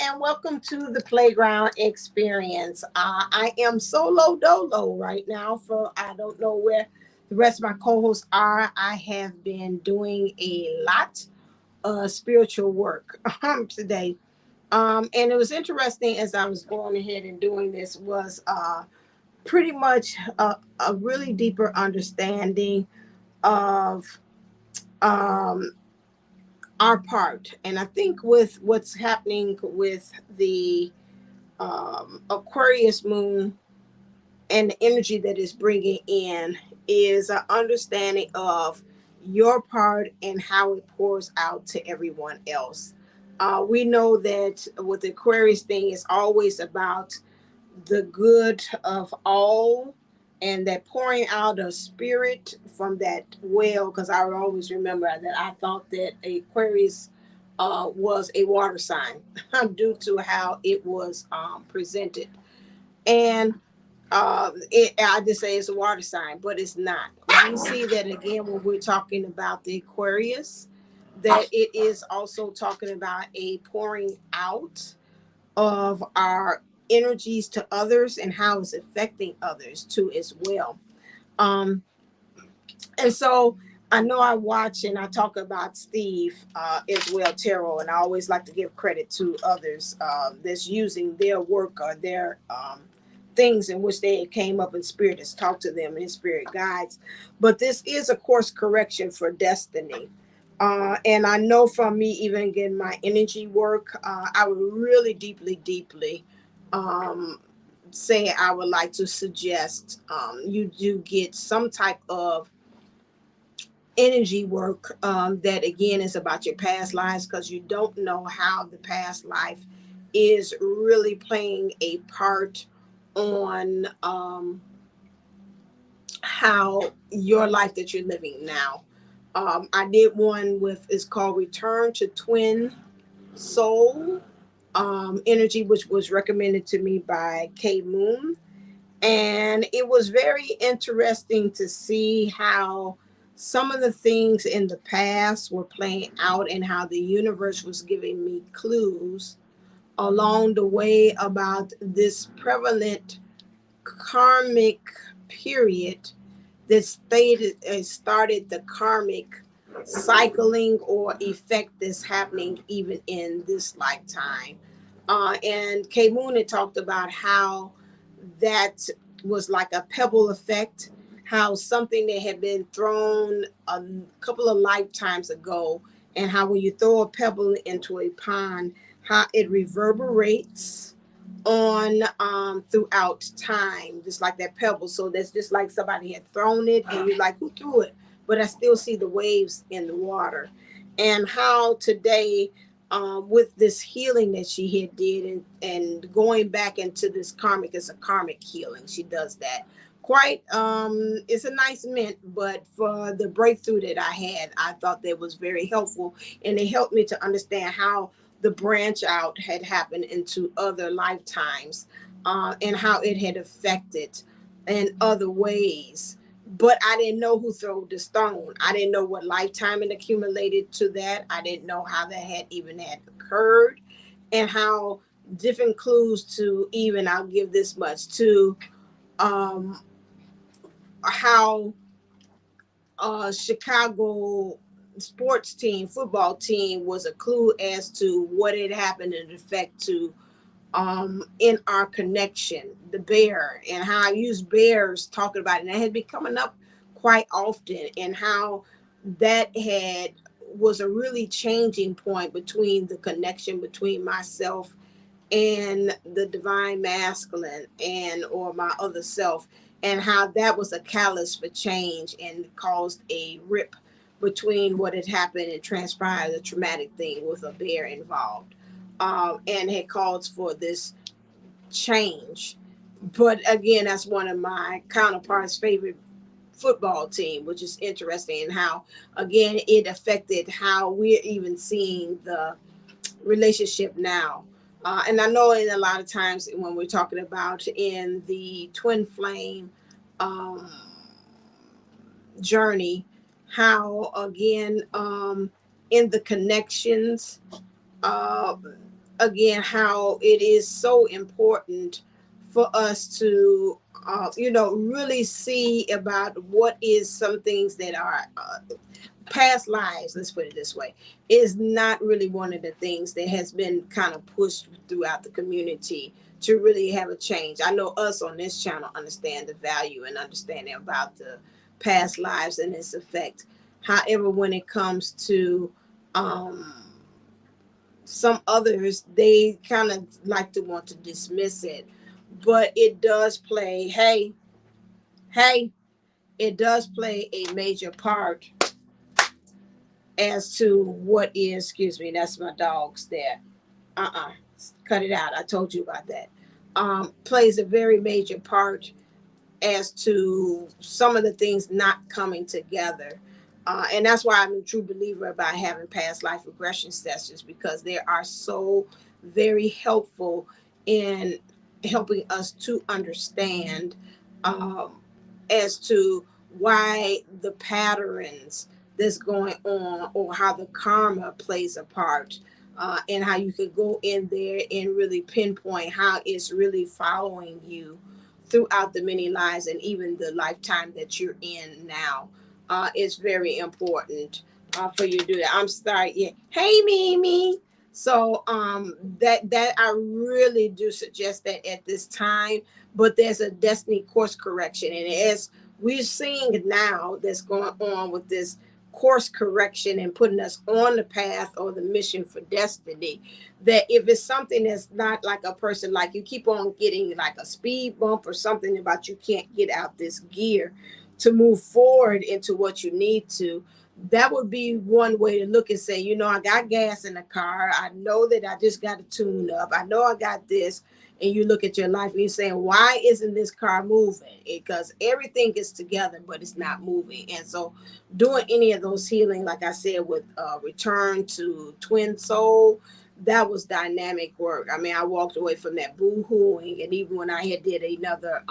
and welcome to the Playground Experience. I am solo dolo right now, for I don't know where the rest of my co hosts are. I have been doing a lot of spiritual work today. And it was interesting as I was going ahead and doing this, was pretty much a really deeper understanding of um, our part. And I think with what's happening with the Aquarius moon and the energy that is bringing in is an understanding of your part and how it pours out to everyone else. We know that with the Aquarius thing, it's always about the good of all, and that pouring out of spirit from that well. Because I always remember that I thought that Aquarius was a water sign due to how it was presented. And I just say it's a water sign, but it's not. We see that again when we're talking about the Aquarius, that it is also talking about a pouring out of our energies to others and how it's affecting others too as well. Um, and so I know I watch and I talk about Steve as well, Tarot, and I always like to give credit to others that's using their work or their things in which they came up in spirit has talked to them in spirit guides. But this is a course correction for destiny. And I know from me, even again, my energy work, I would really deeply um, say I would like to suggest you do get some type of energy work that again is about your past lives, because you don't know how the past life is really playing a part on how your life that you're living now. I did one with, it's called Return to Twin Soul Energy, which was recommended to me by K Moon. And it was very interesting to see how some of the things in the past were playing out and how the universe was giving me clues along the way about this prevalent karmic period that started the karmic cycling or effect that's happening even in this lifetime. And K Moon had talked about how that was like a pebble effect, how something that had been thrown a couple of lifetimes ago, and how when you throw a pebble into a pond, how it reverberates on throughout time, just like that pebble. So that's just like somebody had thrown it and you're like, who threw it? But I still see the waves in the water. And how today, with this healing that she had did, and going back into this karmic, it's a karmic healing, she does that quite it's a nice mint. But for the breakthrough that I had, I thought that was very helpful, and it helped me to understand how the branch out had happened into other lifetimes, and how it had affected in other ways. But I didn't know who threw the stone. I didn't know what lifetime it accumulated to that. I didn't know how that had even had occurred, and how different clues to even, I'll give this much, to um, how Chicago sports team, football team, was a clue as to what had happened in effect to in our connection, the bear, and how I used bears talking about it. And it had been coming up quite often, and how that had was a really changing point between the connection between myself and the divine masculine and or my other self, and how that was a catalyst for change and caused a rip between what had happened and transpired, a traumatic thing with a bear involved, and had called for this change. But again, that's one of my counterparts favorite football team, which is interesting, and how again it affected how we're even seeing the relationship now. And I know in a lot of times when we're talking about in the twin flame um, journey, how again in the connections, uh, again, how it is so important for us to, really see about what is some things that are past lives, let's put it this way, is not really one of the things that has been kind of pushed throughout the community to really have a change. I know us on this channel understand the value and understanding about the past lives and its effect. However, when it comes to um, some others, they kind of like to want to dismiss it, but it does play. Hey, it does play a major part as to what is, excuse me, that's my dogs there. Uh-uh. Cut it out. I told you about that. Plays a very major part as to some of the things not coming together. And that's why I'm a true believer about having past life regression sessions, because they are so very helpful in helping us to understand um, as to why the patterns that's going on, or how the karma plays a part, and how you could go in there and really pinpoint how it's really following you throughout the many lives and even the lifetime that you're in now. It's very important for you to do that. I'm sorry. Yeah. Hey, Mimi. So that I really do suggest that at this time. But there's a destiny course correction, and as we're seeing now that's going on with this course correction and putting us on the path or the mission for destiny, that if it's something that's not like a person, like you keep on getting like a speed bump or something about you can't get out this gear to move forward into what you need to, that would be one way to look and say, I got gas in the car, I know that I just got to tune up, I know I got this. And you look at your life and you're saying, why isn't this car moving? Because everything is together but it's not moving. And so doing any of those healing, like I said, with return to twin soul, that was dynamic work. I mean, I walked away from that boo-hooing, and even when I had did another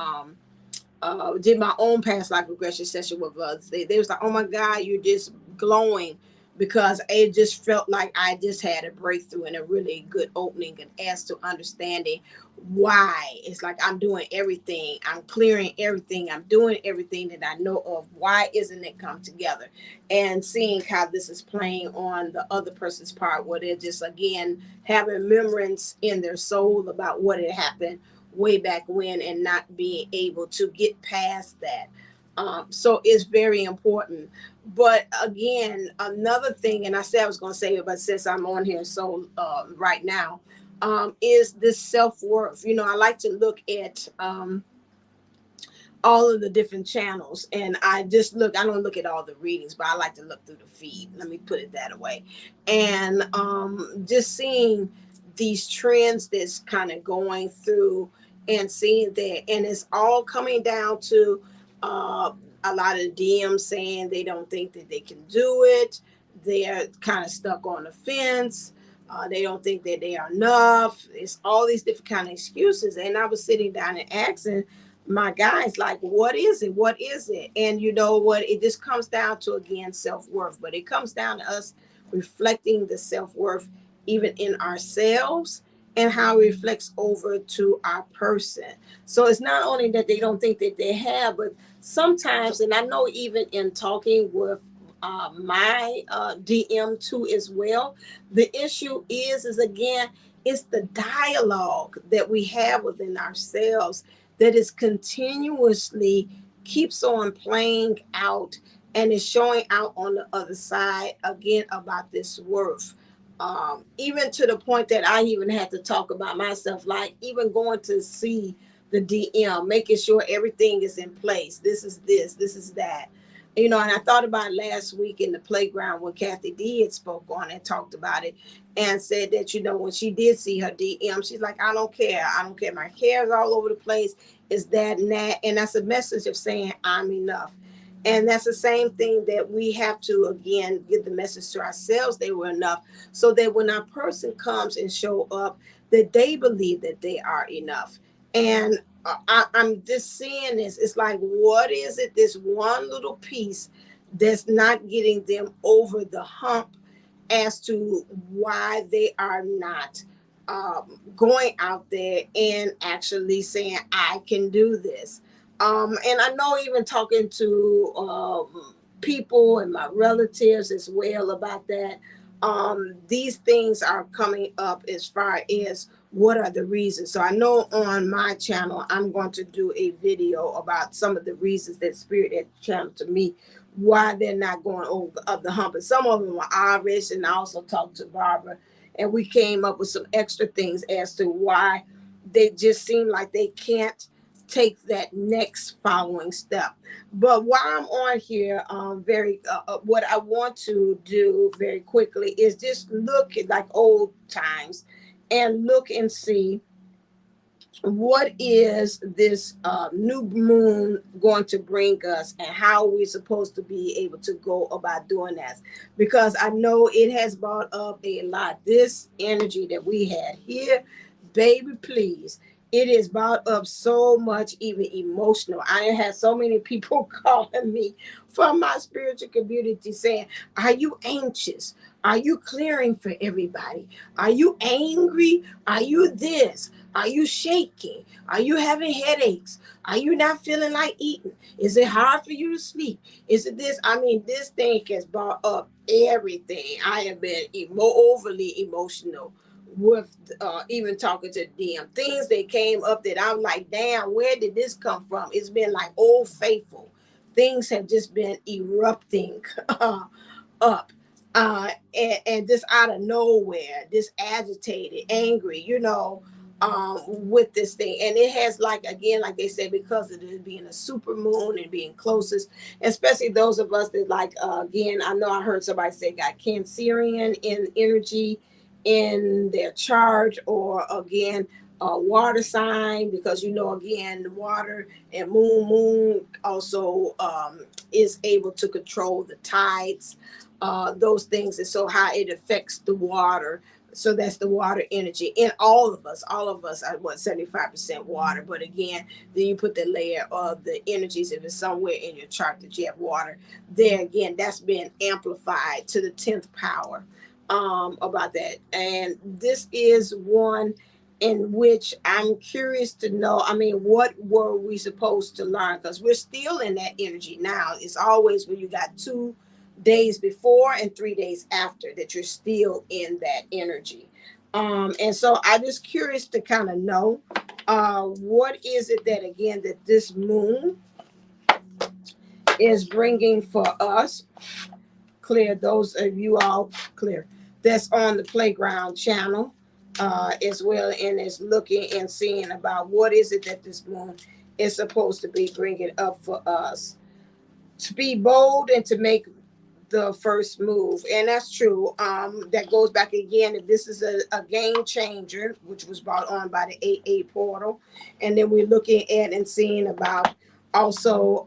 did my own past life regression session with us, they was like, oh my God, you're just glowing, because it just felt like I just had a breakthrough and a really good opening, and as to understanding why. It's like I'm doing everything, I'm clearing everything, I'm doing everything that I know of. Why isn't it come together? And seeing how this is playing on the other person's part, where they're just again having remembrance in their soul about what had happened way back when and not being able to get past that. So it's very important. But again, another thing, and I said I was going to say it, but since I'm on here so right now, is this self worth. I like to look at all of the different channels, and I don't look at all the readings, but I like to look through the feed, let me put it that way. And just seeing these trends that's kind of going through, and seeing that, and it's all coming down to uh, a lot of DMs saying they don't think that they can do it, they're kind of stuck on the fence, they don't think that they are enough. It's all these different kind of excuses. And I was sitting down and asking my guys, like, what is it, what is it? And you know what, it just comes down to, again, self-worth. But it comes down to us reflecting the self-worth even in ourselves, and how it reflects over to our person. So it's not only that they don't think that they have, but sometimes, and I know even in talking with my DM too as well, the issue is again, it's the dialogue that we have within ourselves that is continuously keeps on playing out, and is showing out on the other side again about this worth. Even to the point that I even had to talk about myself, like even going to see the DM, making sure everything is in place. This is that. And I thought about last week in the playground when Kathy D had spoke on and talked about it, and said that, when she did see her DM, she's like, I don't care. I don't care. My hair is all over the place. Is that and that. And that's a message of saying I'm enough. And that's the same thing that we have to, again, give the message to ourselves they were enough, so that when our person comes and show up, that they believe that they are enough. And I'm just seeing this. It's like, what is it, this one little piece that's not getting them over the hump as to why they are not going out there and actually saying, I can do this. And I know, even talking to people and my relatives as well about that, these things are coming up as far as what are the reasons. So I know on my channel, I'm going to do a video about some of the reasons that Spirit had channeled to me why they're not going over of the hump. And some of them are obvious, and I also talked to Barbara, and we came up with some extra things as to why they just seem like they can't take that next following step. But while I'm on here, what I want to do very quickly is just look at like old times and look and see what is this new moon going to bring us, and how we're supposed to be able to go about doing that, because I know it has brought up a lot. This energy that we had here, baby, please, it has brought up so much, even emotional. I had so many people calling me from my spiritual community saying, are you anxious? Are you clearing for everybody? Are you angry? Are you this? Are you shaking? Are you having headaches? Are you not feeling like eating? Is it hard for you to sleep? Is it this? I mean, this thing has brought up everything. I have been overly emotional with even talking to them. Things that came up that I'm like, damn, where did this come from? It's been like Old Faithful. Things have just been erupting up. And just out of nowhere, just agitated, angry, with this thing. And it has, like, again, like they said, because of it being a super moon and being closest, especially those of us that, like, again, I know I heard somebody say got Cancerian in energy in their chart, or again, water sign, because again, the water and moon also is able to control the tides, those things, and so how it affects the water. So that's the water energy in all of us. All of us are 75% water. But again, then you put the layer of the energies. If it's somewhere in your chart that you have water, there again, that's been amplified to the 10th power, about that. And this is one in which I'm curious to know. I mean, what were we supposed to learn? Because we're still in that energy now. It's always when you got 2 days before and 3 days after that you're still in that energy. And so I'm just curious to kind of know, what is it that, again, that this moon is bringing for us. Clear, those of you all clear that's on the Playground channel, as well, and is looking and seeing about what is it that this moon is supposed to be bringing up for us. To be bold and to make the first move. And that's true. That goes back again. If this is a game changer, which was brought on by the 8-8 portal, and then we're looking at and seeing about also,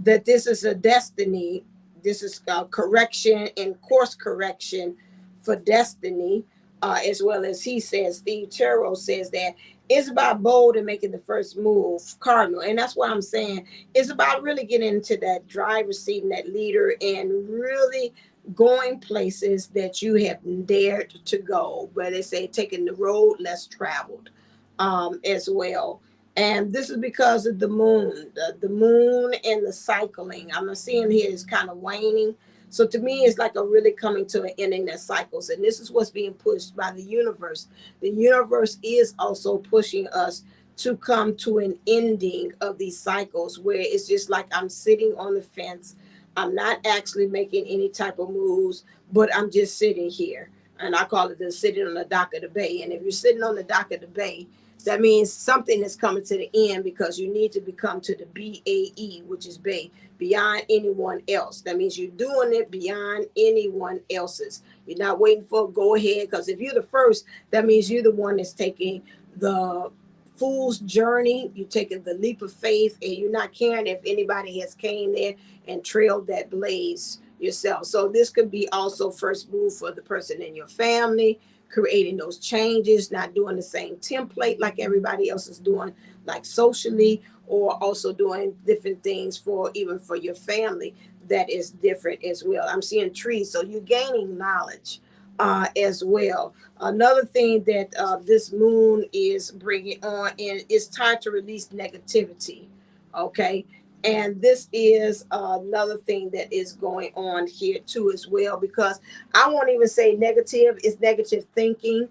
that this is a destiny. This is a correction and course correction for destiny, as well as he says, Steve Tarot says that it's about bold and making the first move, Cardinal. And that's what I'm saying. It's about really getting into that driver's seat and that leader, and really going places that you have dared to go, where they say taking the road less traveled, as well. And this is because of the moon, the moon and the cycling. I'm seeing here is kind of waning. So to me, it's like a really coming to an ending that cycles. And this is what's being pushed by the universe. The universe is also pushing us to come to an ending of these cycles, where it's just like I'm sitting on the fence. I'm not actually making any type of moves, but I'm just sitting here. And I call it the sitting on the dock of the bay. And if you're sitting on the dock of the bay, that means something is coming to the end, because you need to become to the BAE, which is Bay, beyond anyone else. That means you're doing it beyond anyone else's. You're not waiting for a go ahead, because if you're the first, that means you're the one that's taking the fool's journey. You're taking the leap of faith, and you're not caring if anybody has came there and trailed that blaze yourself. So this could be also first move for the person in your family, creating those changes, not doing the same template like everybody else is doing, like socially, or also doing different things for even for your family that is different as well. I'm seeing trees, so you're gaining knowledge, as well. Another thing that this moon is bringing on, and it's time to release negativity. Okay. And this is another thing that is going on here too, as well, because I won't even say negative, it's negative thinking.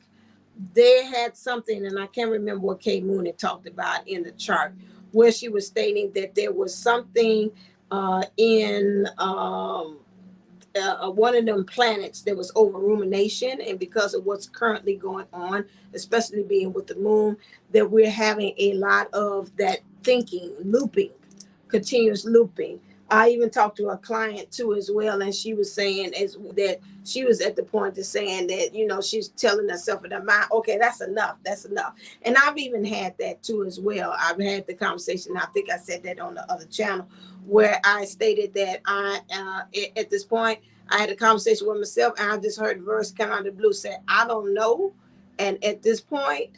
They had something, and I can't remember what Kay Moon had talked about in the chart, where she was stating that there was something in one of them planets that was over rumination, and because of what's currently going on, especially being with the moon, that we're having a lot of that thinking looping, continuous looping. I even talked to a client too as well, and she was saying as that she was at the point of saying that, you know, she's telling herself in her mind, okay, that's enough, that's enough. And I've even had that too as well. I've had the conversation, I think I said that on the other channel, where I stated that at this point I had a conversation with myself, and I just heard the verse come out of the blue say, I don't know, and at this point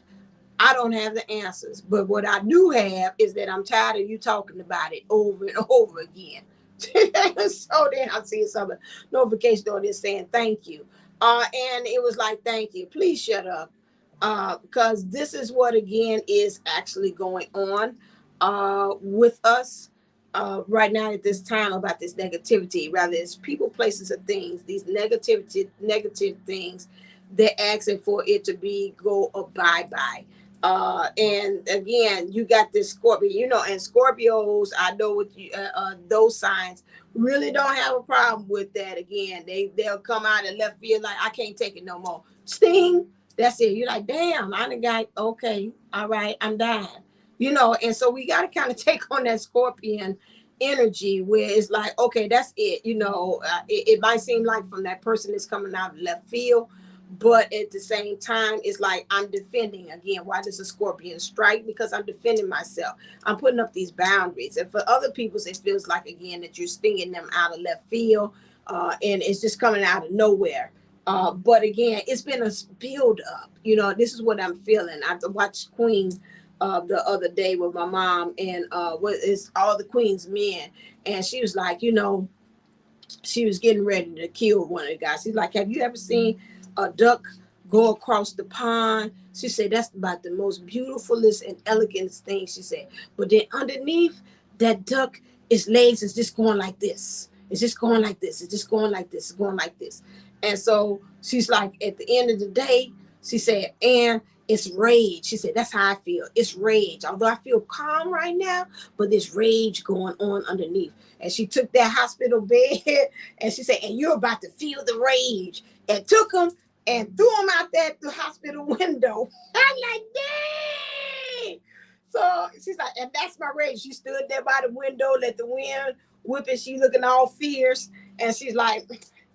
I don't have the answers, but what I do have is that I'm tired of you talking about it over and over again. So then I see some notification on this saying thank you. And it was like, thank you. Please shut up. Because this is what again is actually going on with us right now at this time about this negativity. Rather, it's people, places, or things, these negative things, they're asking for it to be go a bye-bye. And again, you got this Scorpio, you know, and Scorpios, I know with you, those signs really don't have a problem with that. Again, they'll come out and left field like, I can't take it no more. Sting, that's it. You're like, damn, I done got, okay, all right, I'm dying. You know, and so we got to kind of take on that Scorpion energy where it's like, okay, that's it. You know, it might seem like from that person that's coming out of left field, but at the same time, it's like I'm defending again. Why does a Scorpion strike? Because I'm defending myself. I'm putting up these boundaries. And for other people, it feels like again that you're stinging them out of left field, and it's just coming out of nowhere. But again, it's been a build up. You know, this is what I'm feeling. I watched Queen the other day with my mom, and what is all the Queen's men, and she was like, you know, she was getting ready to kill one of the guys. She's like, have you ever seen a duck go across the pond? She said, that's about the most beautifulest and elegantest thing, she said. But then underneath that duck, its legs is just going like this. It's just going like this. It's just going like this. It's going like this. And so she's like, at the end of the day, she said, and it's rage. She said, that's how I feel. It's rage. Although I feel calm right now, but there's rage going on underneath. And she took that hospital bed and she said, and you're about to feel the rage. And took him and threw him out there the hospital window. I'm like, dang. So she's like, and that's my rage. She stood there by the window, let the wind whip it. She looking all fierce. And she's like,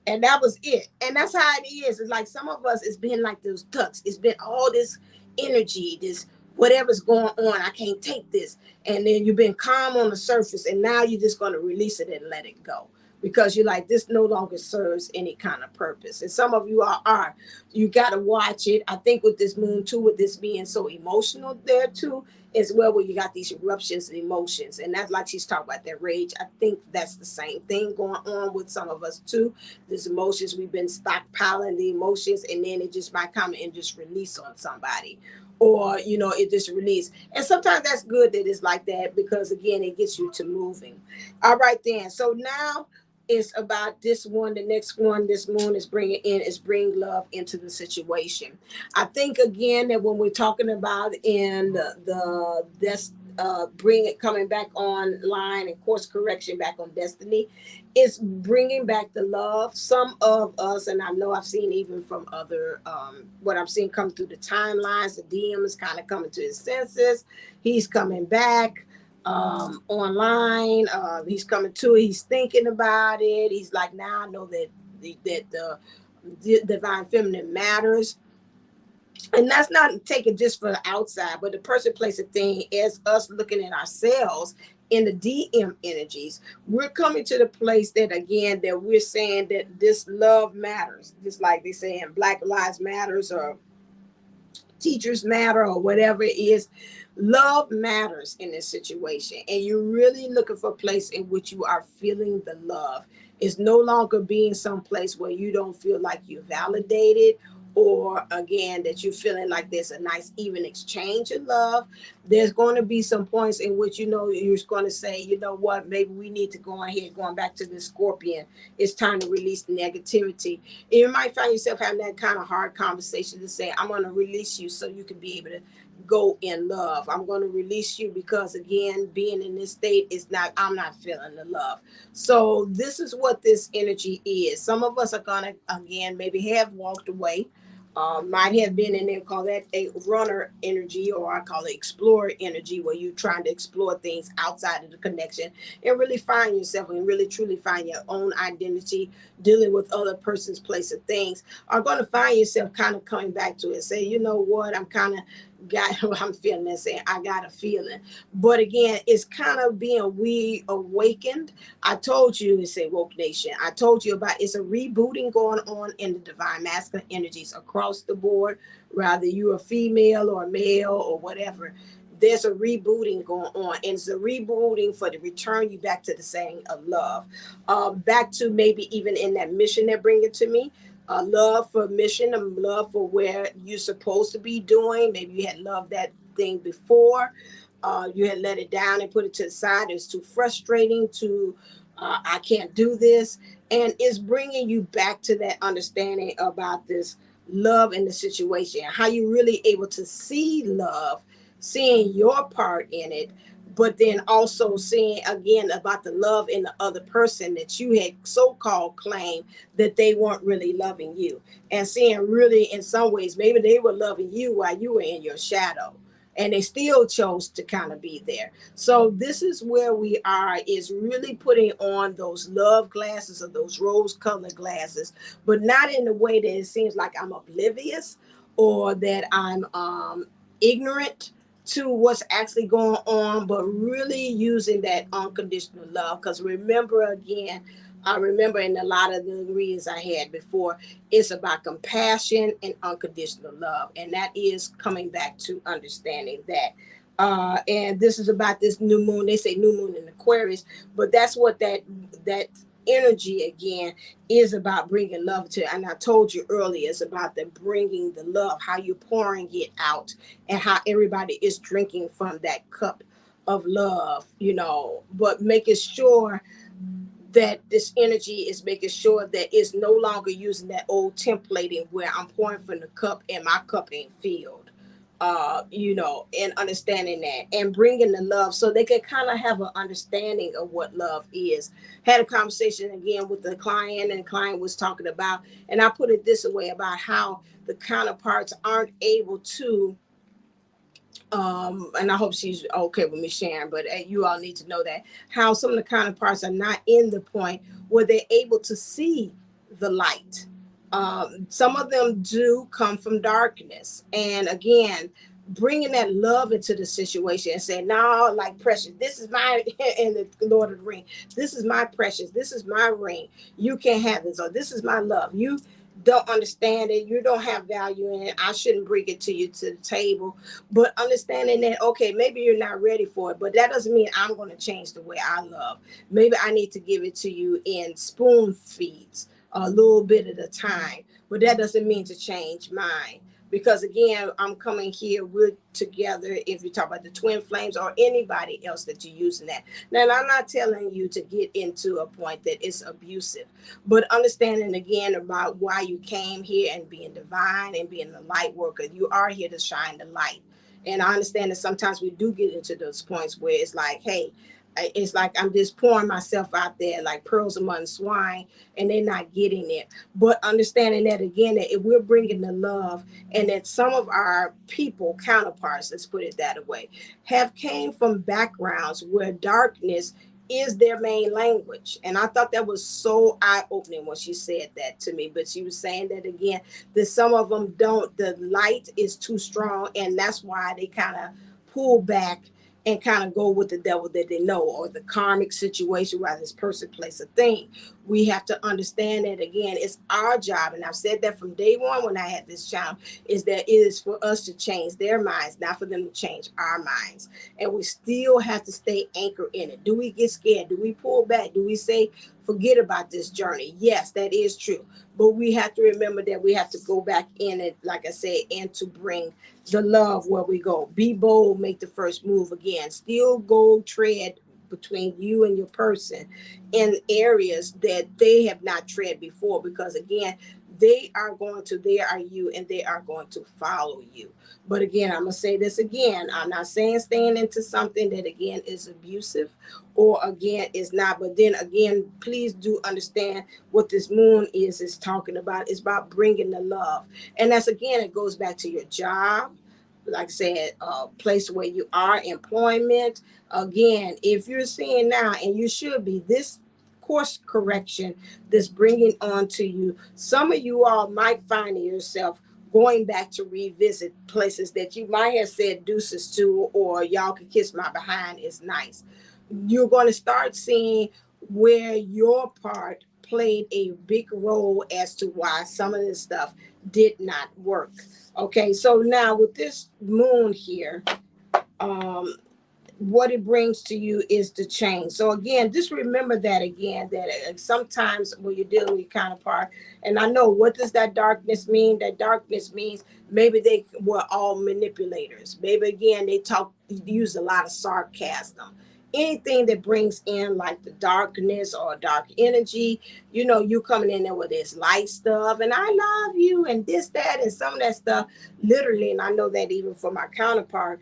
and that was it. And that's how it is. It's like some of us, it's been like those ducks. It's been all this energy, this whatever's going on. I can't take this. And then you've been calm on the surface, and now you're just going to release it and let it go because you're like, this no longer serves any kind of purpose. And some of you are. You got to watch it. I think with this moon too, with this being so emotional there too, as well, where you got these eruptions and emotions. And that's like she's talking about that rage. I think that's the same thing going on with some of us too. These emotions, we've been stockpiling the emotions, and then it just might come and just release on somebody. Or, you know, it just release. And sometimes that's good that it's like that because, again, it gets you to moving. All right, then. So now it's about this one. The next one, this moon is bringing in, is bring love into the situation. I think, again, that when we're talking about in the this bring it coming back online and course correction back on destiny, it's bringing back the love. Some of us, and I know I've seen even from other what I'm seeing come through the timelines, the DM is kind of coming to his senses. He's coming back online. He's coming to it. He's thinking about it. He's like, now I know that the divine feminine matters. And that's not taken just for the outside, but the person, place, a thing is us looking at ourselves in the DM energies. We're coming to the place that, again, that we're saying that this love matters. Just like they say in Black Lives Matters or Teachers Matter or whatever it is. Love matters in this situation. And you're really looking for a place in which you are feeling the love. It's no longer being someplace where you don't feel like you're validated, or again that you're feeling like there's a nice even exchange of love. There's going to be some points in which you're going to say, you know what, maybe we need to go ahead, going back to the Scorpion, it's time to release negativity. You might find yourself having that kind of hard conversation to say, I'm going to release you so you can be able to go in love. I'm going to release you because again, being in this state is not, I'm not feeling the love. So this is what this energy is. Some of us are going to again maybe have walked away, might have been in there, call that a runner energy, or I call it explorer energy, where you're trying to explore things outside of the connection and really find yourself and really truly find your own identity, dealing with other person's place of things. Are going to find yourself kind of coming back to it, say, you know what, I'm kind of got what I'm feeling, and saying I got a feeling. But again, it's kind of being reawakened. I told you, it's a woke nation. I told you about, it's a rebooting going on in the divine masculine energies across the board, whether you're a female or a male or whatever. There's a rebooting going on, and it's a rebooting for to return you back to the saying of love, back to maybe even in that mission they're bringing to me. Love for mission, and love for where you're supposed to be doing. Maybe you had loved that thing before, you had let it down and put it to the side. It's too frustrating to, I can't do this. And it's bringing you back to that understanding about this love in the situation, how you really able to see love, seeing your part in it, but then also seeing again about the love in the other person that you had so-called claimed that they weren't really loving you, and seeing really in some ways maybe they were loving you while you were in your shadow, and they still chose to kind of be there. So this is where we are, is really putting on those love glasses or those rose colored glasses, but not in the way that it seems like I'm oblivious or that I'm ignorant to what's actually going on, but really using that unconditional love. Because remember, again, I remember in a lot of the readings I had before, it's about compassion and unconditional love. And that is coming back to understanding that. And this is about this new moon. They say new moon in Aquarius, but that's what that energy again is about, bringing love to. And I told you earlier, it's about the bringing the love, how you're pouring it out, and how everybody is drinking from that cup of love, but making sure that this energy is making sure that it's no longer using that old templating where I'm pouring from the cup and my cup ain't filled. And understanding that and bringing the love so they can kind of have an understanding of what love is. Had a conversation again with the client, and the client was talking about, and I put it this way, about how the counterparts aren't able to, and I hope she's okay with me sharing, but you all need to know that how some of the counterparts are not in the point where they're able to see the light. Some of them do come from darkness, and again, bringing that love into the situation and saying, "No, like Precious, this is my," in the Lord of the Ring, "This is my Precious, this is my ring. You can't have this," or "This is my love. You don't understand it. You don't have value in it. I shouldn't bring it to you to the table." But understanding that, okay, maybe you're not ready for it, but that doesn't mean I'm going to change the way I love. Maybe I need to give it to you in spoon feeds, a little bit at a time, but that doesn't mean to change mine. Because again, I'm coming here, we're together. If you talk about the twin flames or anybody else that you're using that. Now, I'm not telling you to get into a point that is abusive, but understanding again about why you came here and being divine and being the light worker. You are here to shine the light. And I understand that sometimes we do get into those points where it's like, hey, it's like I'm just pouring myself out there like pearls among swine, and they're not getting it. But understanding that again, that if we're bringing the love, and that some of our people counterparts, let's put it that way, have came from backgrounds where darkness is their main language. And I thought that was so eye-opening when she said that to me. But she was saying that again, that some of them don't, the light is too strong, and that's why they kind of pull back and kind of go with the devil that they know, or the karmic situation, whether this person, place, or thing. We have to understand that again, it's our job. And I've said that from day one when I had this child, is that it is for us to change their minds, not for them to change our minds. And we still have to stay anchored in it. Do we get scared? Do we pull back? Do we say, forget about this journey? Yes, that is true. But we have to remember that we have to go back in it, like I said, and to bring the love where we go. Be bold, make the first move again. Still go tread between you and your person in areas that they have not tread before, because again, they are you, and they are going to follow you. But again, I'm gonna say this again, I'm not saying staying into something that again is abusive or again is not. But then again, please do understand what this moon is talking about. It's about bringing the love. And that's again, it goes back to your job, like I said, place where you are, employment. Again, if you're seeing now, and you should be, this course correction that's bringing on to you, some of you all might find yourself going back to revisit places that you might have said deuces to, or y'all can kiss my behind is nice. You're going to start seeing where your part played a big role as to why some of this stuff did not work. Okay, so now with this moon here, um, what it brings to you is the change. So again, just remember that again, that sometimes when you're dealing with your counterpart, and I know, what does that darkness mean? That darkness means maybe they were all manipulators. Maybe again, they use a lot of sarcasm. Anything that brings in like the darkness or dark energy, you coming in there with this light stuff, and I love you, and this, that, and some of that stuff, literally, and I know that even for my counterpart,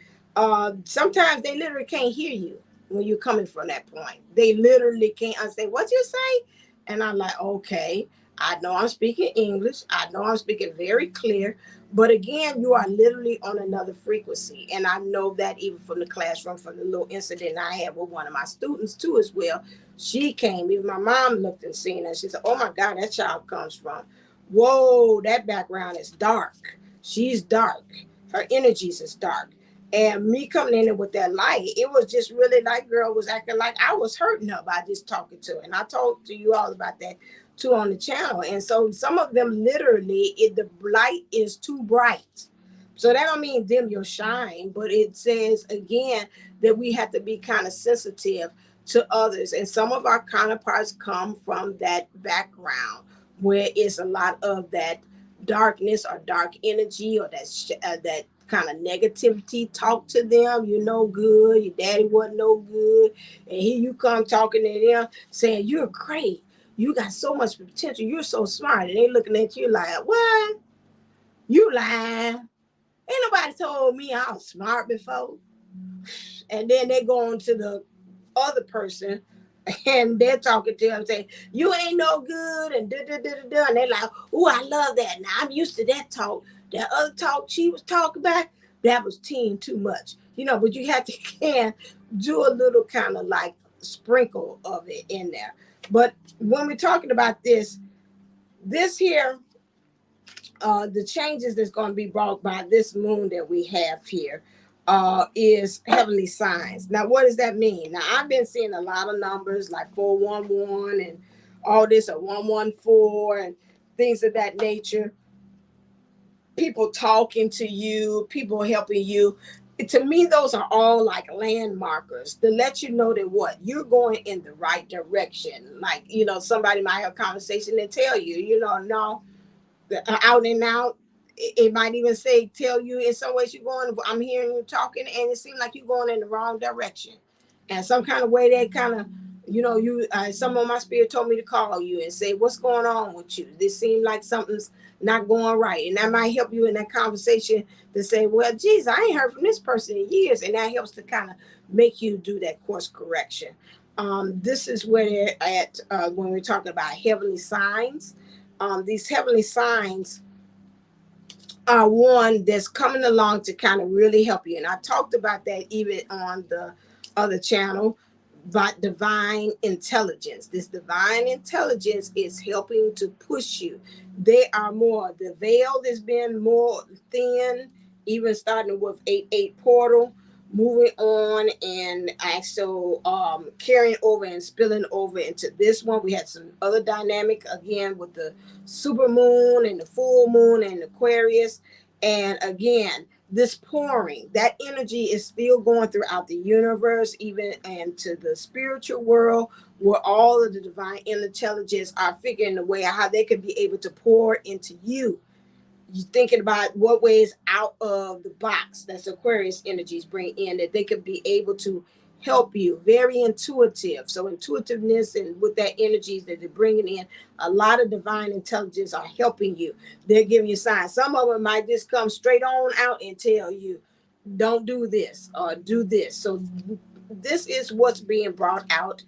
sometimes they literally can't hear you when you're coming from that point. They literally can't understand what you say. And I'm like, okay, I know I'm speaking English. I know I'm speaking very clear. But again, you are literally on another frequency. And I know that even from the classroom, from the little incident I had with one of my students too as well. She came, even my mom looked and seen her. She said, oh my God, that child comes from, whoa, that background is dark. She's dark. Her energies is dark. And me coming in there with that light, it was just really like girl was acting like I was hurting her by just talking to her. And I talked to you all about that too on the channel. And so some of them literally, the light is too bright. So that don't mean dim your shine, but it says again that we have to be kind of sensitive to others. And some of our counterparts come from that background where it's a lot of that darkness or dark energy, or that kind of negativity talk to them. You're no good. Your daddy wasn't no good. And here you come talking to them saying, you're great. You got so much potential. You're so smart. And they looking at you like, what? You lying. Ain't nobody told me I was smart before. And then they go on to the other person and they're talking to them saying, you ain't no good, and da da da da da. And they're like, oh, I love that. Now I'm used to that talk. That other talk she was talking about, that was teen too much. But you have to can do a little kind of like sprinkle of it in there. But when we're talking about this here, the changes that's going to be brought by this moon that we have here is heavenly signs. Now, what does that mean? Now, I've been seeing a lot of numbers like 411 and all this, or 114 and things of that nature. People talking to you, people helping you. To me, those are all like landmarkers to let you know that what you're going in the right direction. Like, somebody might have a conversation and tell you, no, out and out. It might even say, tell you in some ways you're going, I'm hearing you talking, and it seems like you're going in the wrong direction. And some kind of way they kind of, some of my spirit told me to call you and say, what's going on with you? This seems like something's not going right. And that might help you in that conversation to say, well, geez, I ain't heard from this person in years. And that helps to kind of make you do that course correction. This is where they're at when we're talking about heavenly signs. These heavenly signs are one that's coming along to kind of really help you. And I talked about that even on the other channel, about divine intelligence. This divine intelligence is helping to push you. They are more, the veil has been more thin, even starting with 8-8 portal. moving on and actually carrying over and spilling over into this one. We had some other dynamic again with the super moon and the full moon and Aquarius. And again, this pouring, that energy is still going throughout the universe, even into the spiritual world, where all of the divine intelligence are figuring a way out how they could be able to pour into you. You thinking about what ways out of the box that's Aquarius energies bring in that they could be able to help you. Very intuitive. So intuitiveness and with that energies that they're bringing in, a lot of divine intelligence are helping you. They're giving you signs. Some of them might just come straight on out and tell you, don't do this or do this. So this is what's being brought out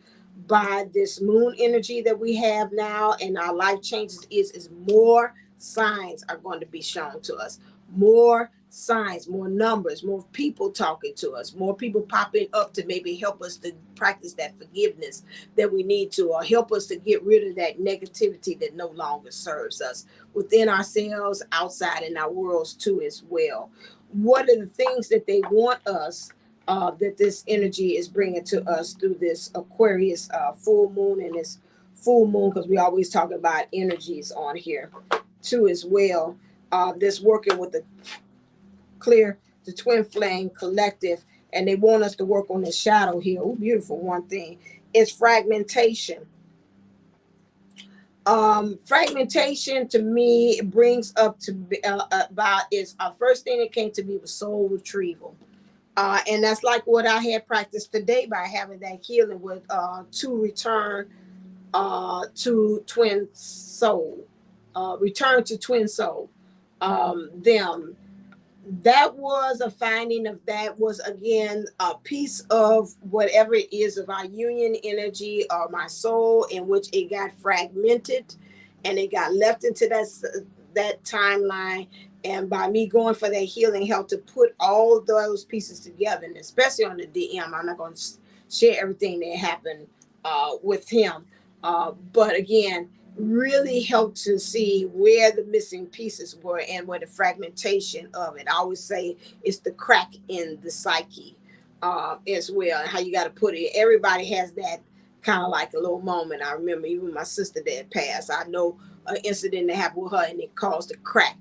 by this moon energy that we have now, and our life changes is more signs are going to be shown to us, more signs, more numbers, more people talking to us, more people popping up to maybe help us to practice that forgiveness that we need to, or help us to get rid of that negativity that no longer serves us within ourselves, outside in our worlds too as well. What are the things that they want us, that this energy is bringing to us through this Aquarius full moon and this full moon, because we always talk about energies on here too as well. This working with the clear, the twin flame collective, and they want us to work on the shadow here. Oh, beautiful. One thing is fragmentation. Fragmentation to me brings up to about is first thing that came to me was soul retrieval. And that's like what I had practiced today by having that healing with to return to twin soul, return to twin soul. Them, that was a finding of that was again a piece of whatever it is of our union energy or my soul, in which it got fragmented and it got left into that timeline. And by me going for that healing helped to put all those pieces together, and especially on the DM, I'm not going to share everything that happened with him, but again, really helped to see where the missing pieces were and where the fragmentation of it. I always say it's the crack in the psyche as well, and how you got to put it. Everybody has that kind of like a little moment. I remember even my sister that passed. I know an incident that happened with her, and it caused a crack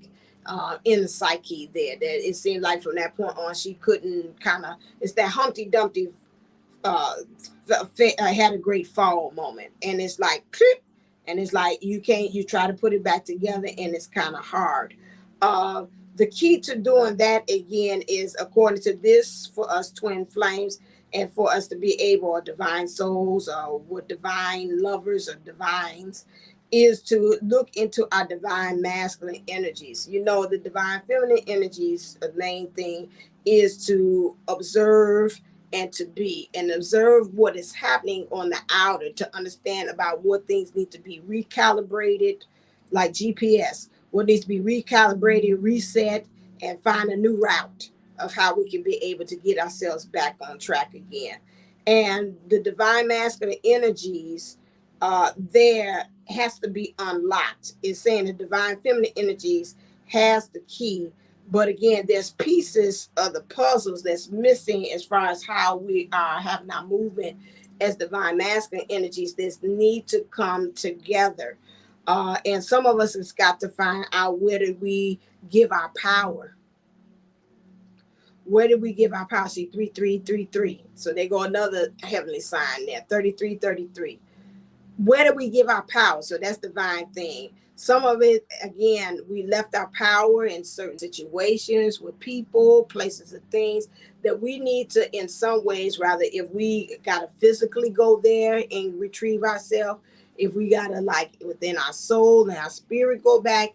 in the psyche there. That it seemed like from that point on, she couldn't kind of. It's that Humpty Dumpty uh, had a great fall moment, and it's like clip, and it's like you can't. You try to put it back together, and it's kind of hard. Uh, the key to doing that again is, according to this, for us twin flames, and for us to be able, or divine souls, or with divine lovers or divines, is to look into our divine masculine energies. You know, the divine feminine energies, the main thing is to observe and to be and observe what is happening on the outer, to understand about what things need to be recalibrated, like GPS, what needs to be recalibrated, reset, and find a new route of how we can be able to get ourselves back on track again. And the divine masculine energies, there has to be unlocked. It's saying the divine feminine energies has the key, but again, there's pieces of the puzzles that's missing as far as how we are having our movement as divine masculine energies. This need to come together. And some of us has got to find out, where do we give our power? Where do we give our power? See, 3333. So they go another heavenly sign there, 3333. Where do we give our power? So that's the divine thing. Some of it, again, we left our power in certain situations with people, places, and things that we need to, in some ways, rather, if we got to physically go there and retrieve ourselves, if we got to, like, within our soul and our spirit, go back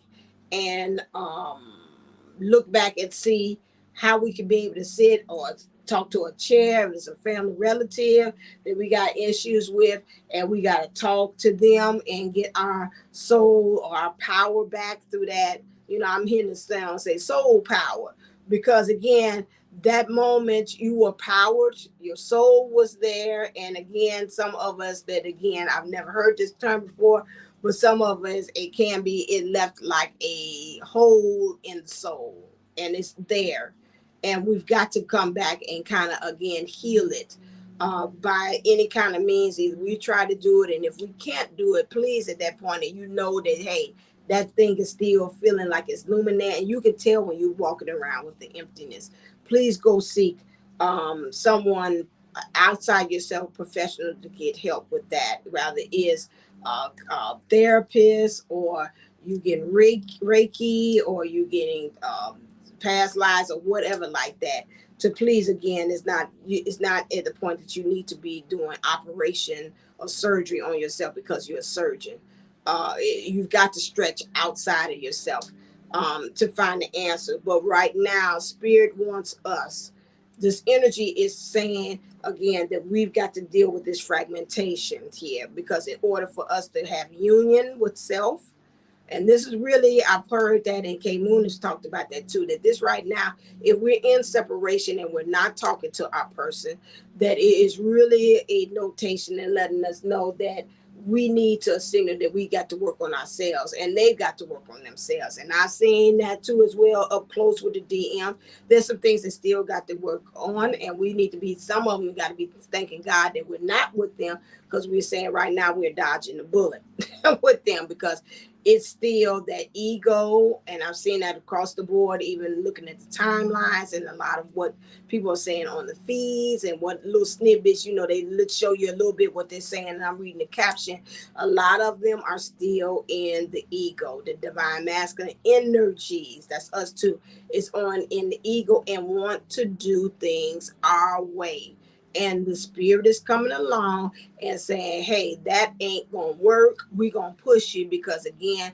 and look back and see how we can be able to sit or talk to a chair if it's a family relative that we got issues with, and we got to talk to them and get our soul or our power back through that. You know, I'm hearing the sound say soul power, because again, that moment you were powered, your soul was there. And again, some of us that, again, I've never heard this term before, but some of us, it can be, it left like a hole in the soul, and it's there. and we've got to come back and kind of again heal it by any kind of means. Either we try to do it, and if we can't do it, please at that point, and you know that hey, that thing is still feeling like it's luminant, and you can tell when you're walking around with the emptiness. Please go seek someone outside yourself, professional, to get help with that. Rather is therapist, or you getting Reiki, or you getting past lives, or whatever like that. To please again, it's not at the point that you need to be doing operation or surgery on yourself because you're a surgeon. You've got to stretch outside of yourself to find the answer. But right now, Spirit wants us. This energy is saying again that we've got to deal with this fragmentation here, because in order for us to have union with self, and this is really, I've heard that, and K Moon has talked about that too, that this right now, if we're in separation and we're not talking to our person, that it is really a notation and letting us know that we need to signal that we got to work on ourselves, and they've got to work on themselves. And I've seen that too as well up close with the DM. There's some things that still got to work on, and we need to be, some of them got to be thanking God that we're not with them, because we're saying right now we're dodging the bullet with them, because it's still that ego. And I've seen that across the board, even looking at the timelines and a lot of what people are saying on the feeds, and what little snippets, they show you a little bit what they're saying, and I'm reading the caption. A lot of them are still in the ego, the divine masculine energies, that's us too, is on in the ego and want to do things our way. And the Spirit is coming along and saying, hey, that ain't gonna work. We're gonna push you, because again,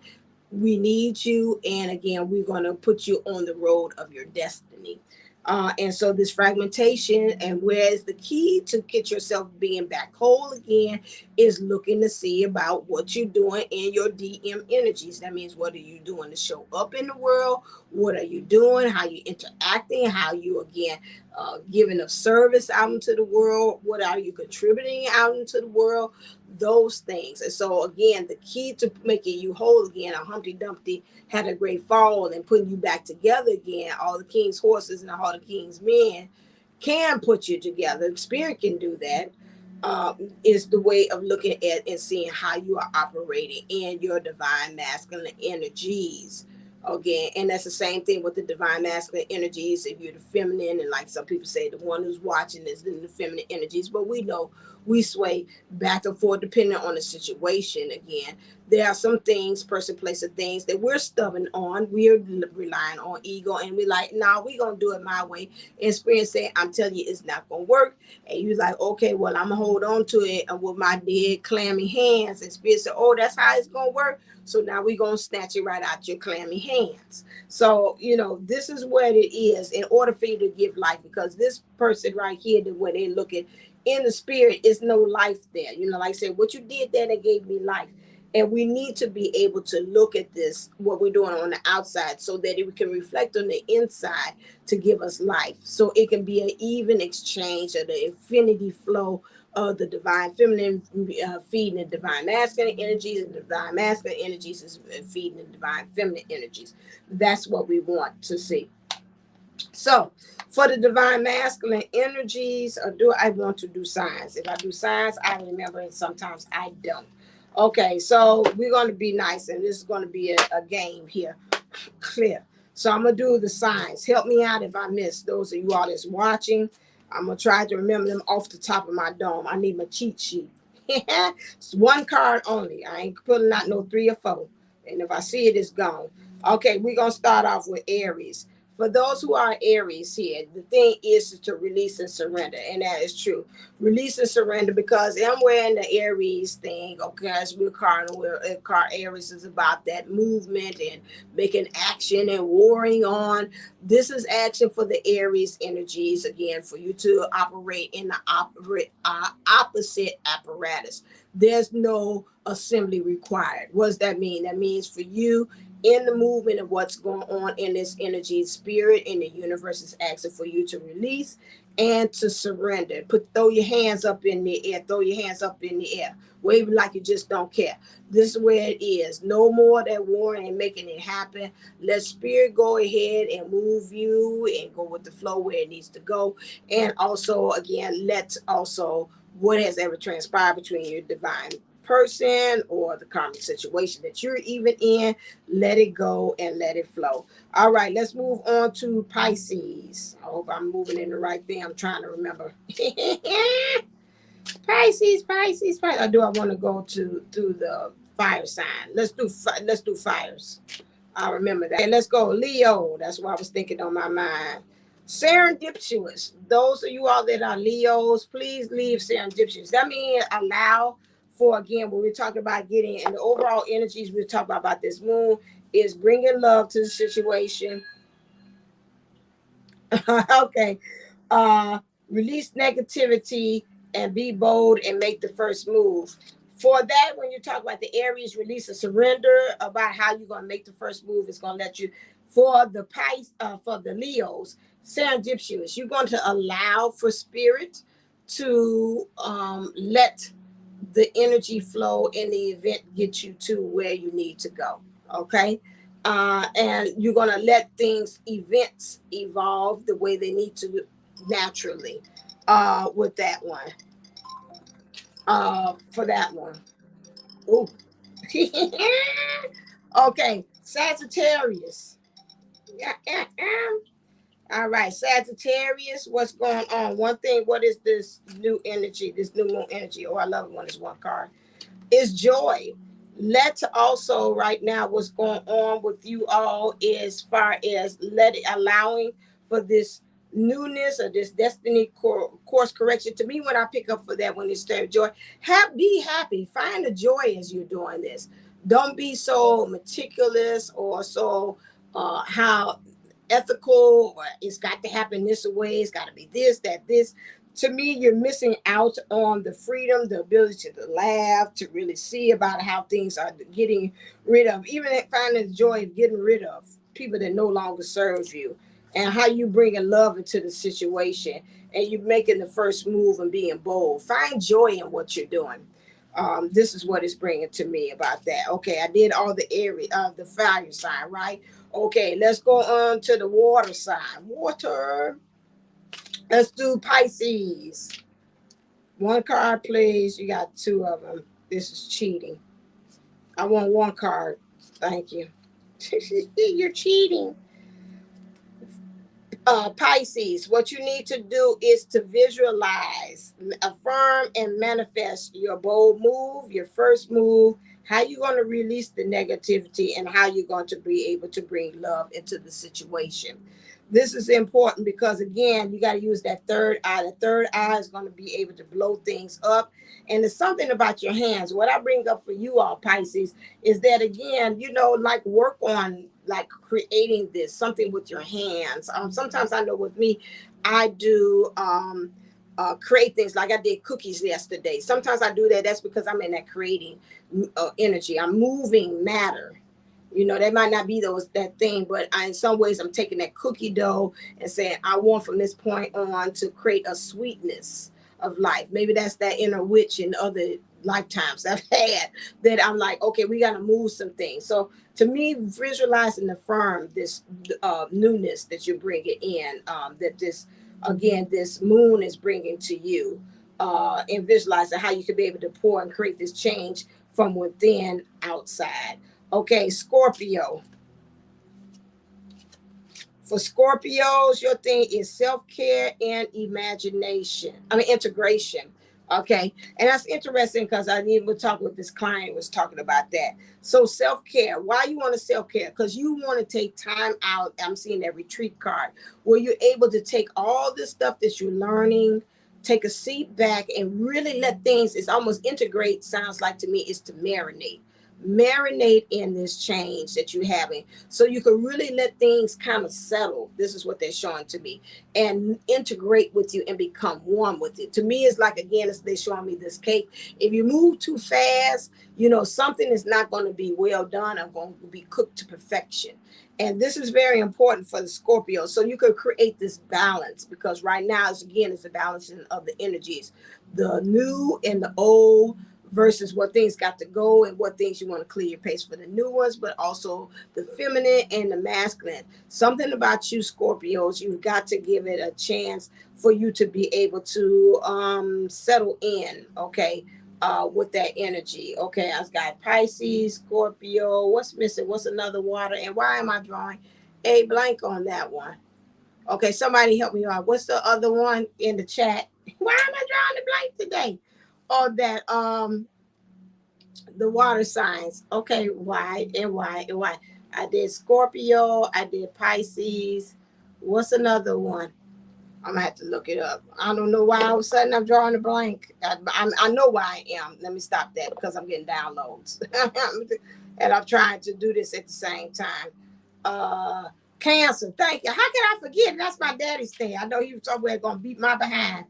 we need you, and again, we're gonna put you on the road of your destiny. And so this fragmentation, and where's the key to get yourself being back whole again, is looking to see about what you're doing in your DM energies. That means, what are you doing to show up in the world? What are you doing? How you interacting? How you again giving a service out into the world? What are you contributing out into the world? Those things. And so again, the key to making you whole again, a Humpty Dumpty had a great fall, and putting you back together again. All the king's horses and all the king's men can put you together. Spirit can do that. Is the way of looking at and seeing how you are operating in your divine masculine energies. Again, and that's the same thing with the divine masculine energies. If you're the feminine, and like some people say, the one who's watching is in the feminine energies, but we know we sway back and forth depending on the situation. Again, there are some things, person, place, of things that we're stubborn on. We're relying on ego, and we like, nah, we're gonna do it my way. And Spirit saying, I'm telling you, it's not gonna work. And you're like, okay, well, I'm gonna hold on to it and with my dead, clammy hands. And Spirit said, oh, that's how it's gonna work. So now we're gonna snatch it right out your clammy hands. So, this is what it is in order for you to give life, because this person right here, the way they look at in the spirit, is no life there. Like I said, what you did there, that gave me life. And we need to be able to look at this, what we're doing on the outside, so that we can reflect on the inside to give us life. So it can be an even exchange of the infinity flow of the divine feminine feeding the divine masculine energies, and the divine masculine energies is feeding the divine feminine energies. That's what we want to see. So for the divine masculine energies, do I want to do signs? If I do signs, I remember, and sometimes I don't. Okay, so we're going to be nice, and this is going to be a game here. Clear. So I'm going to do the signs. Help me out if I miss those of you all that's watching. I'm going to try to remember them off the top of my dome. I need my cheat sheet. It's one card only. I ain't pulling out no 3 or 4. And if I see it, it's gone. Okay, we're going to start off with Aries. For those who are Aries here, the thing is to release and surrender. And that is true. Release and surrender, because I'm wearing the Aries thing. Okay, as we're cardinal, Aries is about that movement and making action and warring on. This is action for the Aries energies, again, for you to operate in the opposite apparatus. There's no assembly required. What does that mean? That means for you, in the movement of what's going on in this energy, spirit in the universe is asking for you to release and to surrender. Throw your hands up in the air. Throw your hands up in the air. Waving like you just don't care. This is where it is. No more that warring and making it happen. Let spirit go ahead and move you and go with the flow where it needs to go. And also, again, let also what has ever transpired between your divine person or the karmic situation that you're even in, let it go and let it flow. All right, let's move on to Pisces. I hope I'm moving in the right thing. I'm trying to remember. Pisces, Pisces, Pisces. Or do I want to go to through the fire sign? Let's do fires. I remember that. Okay, let's go. Leo. That's what I was thinking on my mind. Serendipitous. Those of you all that are Leos, please leave serendipitous. That means allow for, again, when we're talking about getting and the overall energies we're talking about this moon is bringing love to the situation. Okay. uh Release negativity and be bold and make the first move. For that, when you talk about the Aries, release a surrender about how you're going to make the first move. It's going to let you. For the for the Leos, serendipitous, you're going to allow for spirit to let the energy flow in the event get you to where you need to go. Okay. And you're going to let events evolve the way they need to naturally with that one. For that one. Ooh. Okay. Sagittarius. All right. Sagittarius, what's going on? One thing, what is this new energy, this new moon energy? Oh, I love it when it's one card. Is joy. Let's also right now what's going on with you all as far as allowing for this newness or this destiny course correction. To me, when I pick up for that, when it's joy, be happy, find the joy as you're doing this. Don't be so meticulous or so how ethical, or it's got to happen this way, it's got to be this, that, this. To me, you're missing out on the freedom, the ability to laugh, to really see about how things are getting rid of, even finding the joy of getting rid of people that no longer serve you, and how you bringing love into the situation, and you making the first move and being bold. Find joy in what you're doing. This is what it's bringing to me about that. Okay, I did all the area of the fire sign, right? Okay, let's go on to the water sign. Water. Let's do Pisces. One card, please. You got two of them. This is cheating. I want one card. Thank you. You're cheating. Pisces, what you need to do is to visualize, affirm, and manifest your bold move, your first move, how you're going to release the negativity, and how you're going to be able to bring love into the situation. This is important because, again, you got to use that third eye. The third eye is going to be able to blow things up. And there's something about your hands. What I bring up for you all, Pisces, is that, again, like work on like creating this something with your hands. Sometimes I know with me, I do create things, like I did cookies yesterday. Sometimes I do that. That's because I'm in that creating energy. I'm moving matter. That might not be that thing, but in some ways I'm taking that cookie dough and saying I want from this point on to create a sweetness of life. Maybe that's that inner witch in other lifetimes I've had, that I'm like, okay, we got to move some things. So to me, visualize and affirm this newness that you're bringing in, that this moon is bringing to you, and visualizing how you could be able to pour and create this change from within outside. Okay, Scorpio. For Scorpios, your thing is self-care and integration. Okay. And that's interesting because I even was talking with this client, was talking about that. So self-care, why you want to self-care? Because you want to take time out. I'm seeing that retreat card where you're able to take all this stuff that you're learning, take a seat back and really let things, it's almost integrate, sounds like to me, is to marinate. marinate in this change that you're having so you can really let things kind of settle. This is what they're showing to me, and integrate with you and become one with it. To me, it's like, again, it's, they're showing me this cake. If you move too fast, you know, something is not going to be well done or going to be cooked to perfection. And this is very important for the Scorpio. So you can create this balance, because right now, it's, again, it's a balancing of the energies, the new and the old, versus what things got to go and what things you want to clear your pace for the new ones, but also the feminine and the masculine. Something about you, Scorpios, you've got to give it a chance for you to be able to settle in, okay, with that energy. Okay, I've got Pisces, Scorpio. What's missing? What's another water? And why am I drawing a blank on that one? Okay, somebody help me out. What's the other one in the chat? Why am I drawing a blank today? Oh, that the water signs. Okay, why and why and why? I did Scorpio. I did Pisces. What's another one? I'm gonna have to look it up. I don't know why all of a sudden I'm drawing a blank. I know why I am. Let me stop that, because I'm getting downloads, and I'm trying to do this at the same time. Cancer. Thank you. How can I forget? That's my daddy's thing. I know he was somewhere gonna beat my behind.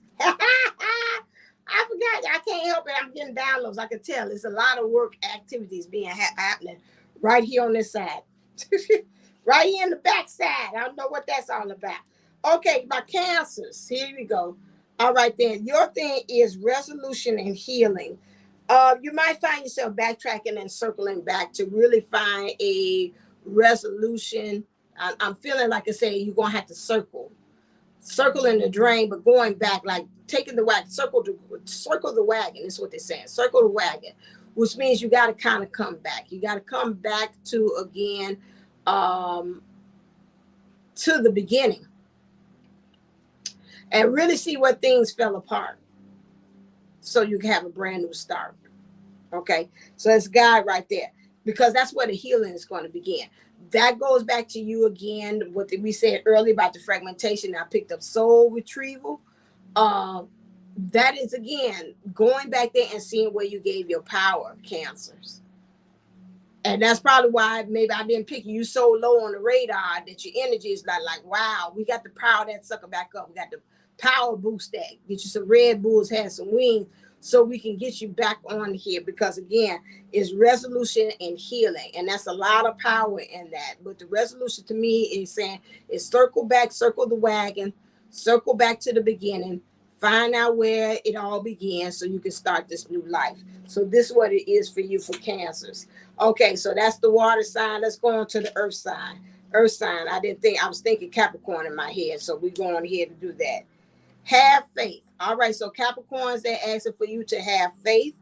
I forgot. I can't help it. I'm getting downloads. I can tell. There's a lot of work activities being happening right here on this side. Right here in the back side. I don't know what that's all about. Okay, my cancers. Here we go. All right, then. Your thing is resolution and healing. You might find yourself backtracking and circling back to really find a resolution. I'm feeling like I say you're going to have to circling the drain, but going back, like taking the wagon, circle the wagon is what they're saying. Circle the wagon, which means you got to kind of come back. You got to come back to, again, to the beginning, and really see where things fell apart, so you can have a brand new start. Okay, so that's God right there, because that's where the healing is going to begin. That goes back to you again, what we said earlier about the fragmentation. I picked up soul retrieval. That is, again, going back there and seeing where you gave your power, cancers. And that's probably why maybe I didn't pick you so low on the radar that your energy is not like, wow, we got the power that sucker back up. We got the power boost that. Get you some Red Bulls, have some wings, so we can get you back on here, because, again, it's resolution and healing. And that's a lot of power in that. But the resolution to me is saying is circle back, circle the wagon, circle back to the beginning, find out where it all began so you can start this new life. So this is what it is for you for cancers. Okay, so that's the water sign. Let's go on to the earth sign. Earth sign. I was thinking Capricorn in my head, so we're going here to do that. Have faith. All right, so Capricorns, they're asking for you to have faith.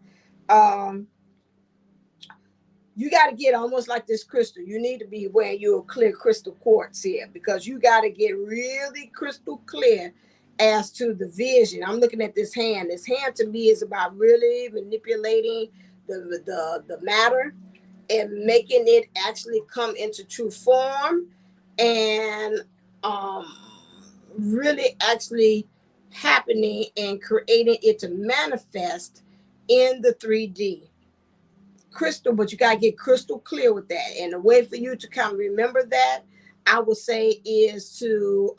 You got to get almost like this crystal. You need to be wearing your clear crystal quartz here, because you got to get really crystal clear as to the vision. I'm looking at this hand. This hand to me is about really manipulating the matter and making it actually come into true form, and really actually happening and creating it to manifest in the 3D crystal. But you got to get crystal clear with that. And the way for you to kind of remember that, I would say, is to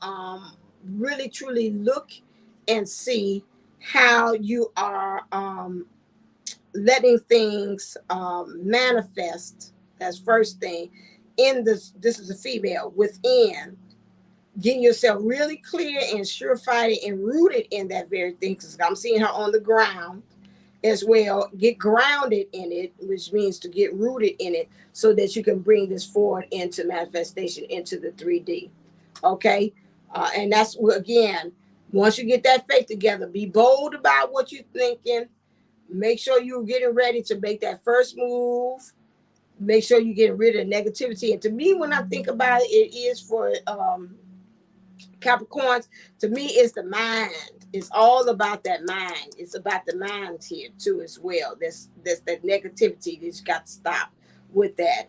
really truly look and see how you are letting things manifest. That's first thing. In this is a female, within, getting yourself really clear and surefied and rooted in that very thing, because I'm seeing her on the ground as well. Get grounded in it, which means to get rooted in it, so that you can bring this forward into manifestation, into the 3D. Okay, and that's, again, once you get that faith together, be bold about what you're thinking. Make sure you're getting ready to make that first move. Make sure you're getting rid of negativity. And to me, when I think about it, it is for Capricorns, to me, it's the mind. It's all about that mind. It's about the mind here too, as well. There's that negativity that's got to stop with that.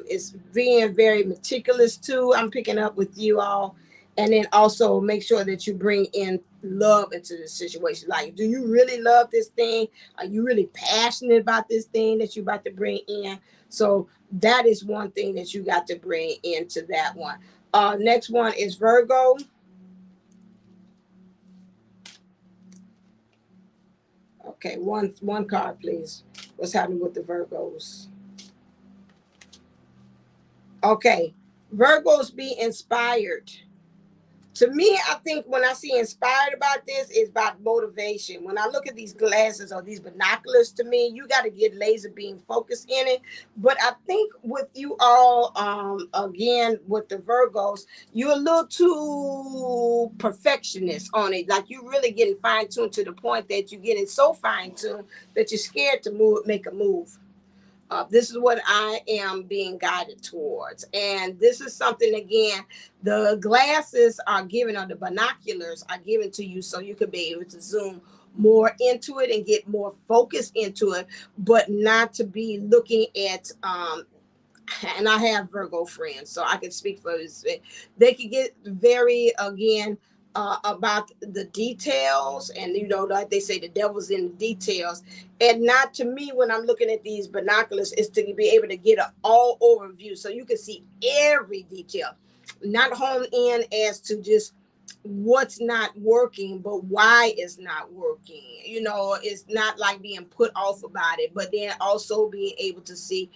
It's being very meticulous too. I'm picking up with you all, And then also make sure that you bring in love into the situation. Like, do you really love this thing? Are you really passionate about this thing that you about to bring in? So that is one thing that you got to bring into that one. Next one is Virgo. Okay, one card, please. What's happening with the Virgos? Okay, Virgos, be inspired. To me, I think when I see inspired about this, it's about motivation. When I look at these glasses or these binoculars, to me, you got to get laser beam focus in it. But I think with you all, again, with the Virgos, you're a little too perfectionist on it. Like you really getting fine tuned to the point that you're getting so fine tuned that you're scared to move, make a move. This is what I am being guided towards. And this is something, again, the glasses are given, or the binoculars are given to you so you can be able to zoom more into it and get more focus into it, but not to be looking at and I have Virgo friends, so I can speak for this. They can get very, again, about the details, and like they say, the devil's in the details. And not to me, when I'm looking at these binoculars, is to be able to get an all overview so you can see every detail, not hone in as to just what's not working, but why it's not working. It's not like being put off about it, but then also being able to see,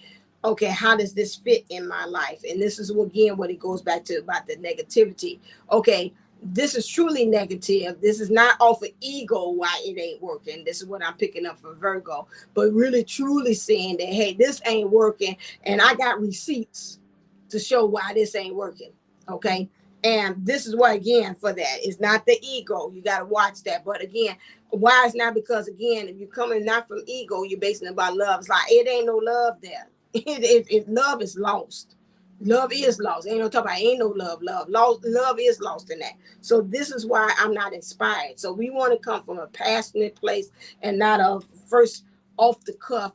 okay, how does this fit in my life? And this is again what it goes back to about the negativity. Okay, this is truly negative. This is not off of ego why it ain't working. This is what I'm picking up for Virgo. But really truly saying that, hey, this ain't working, and I got receipts to show why this ain't working. Okay. And this is why, again, for that, it's not the ego. You got to watch that. But again, why it's not, because again, if you're coming not from ego, you're basing it about love. It's like it ain't no love there. If love is lost, love is lost. Ain't no talk about ain't no love. Love is lost in that. So this is why I'm not inspired. So we want to come from a passionate place and not a first off the cuff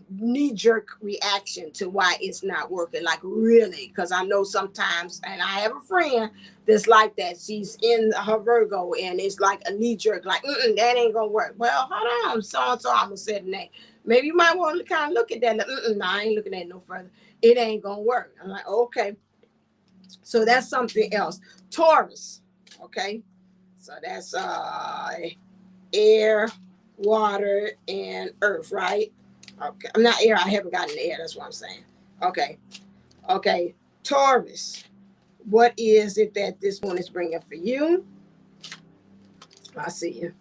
knee-jerk reaction to why it's not working. Like, really, because I know sometimes, and I have a friend that's like that. She's in her Virgo, and it's like a knee-jerk, like, that ain't gonna work. Well, hold on, so I'm gonna say the name. Maybe you might want to kind of look at that. Like, no, I ain't looking at it no further. It ain't gonna work. I'm like, okay. So that's something else. Taurus. Okay. So that's air, water, and earth, right? Okay. I'm not air. I haven't gotten the air. That's what I'm saying. Okay. Okay. Taurus. What is it that this one is bringing for you? I see you.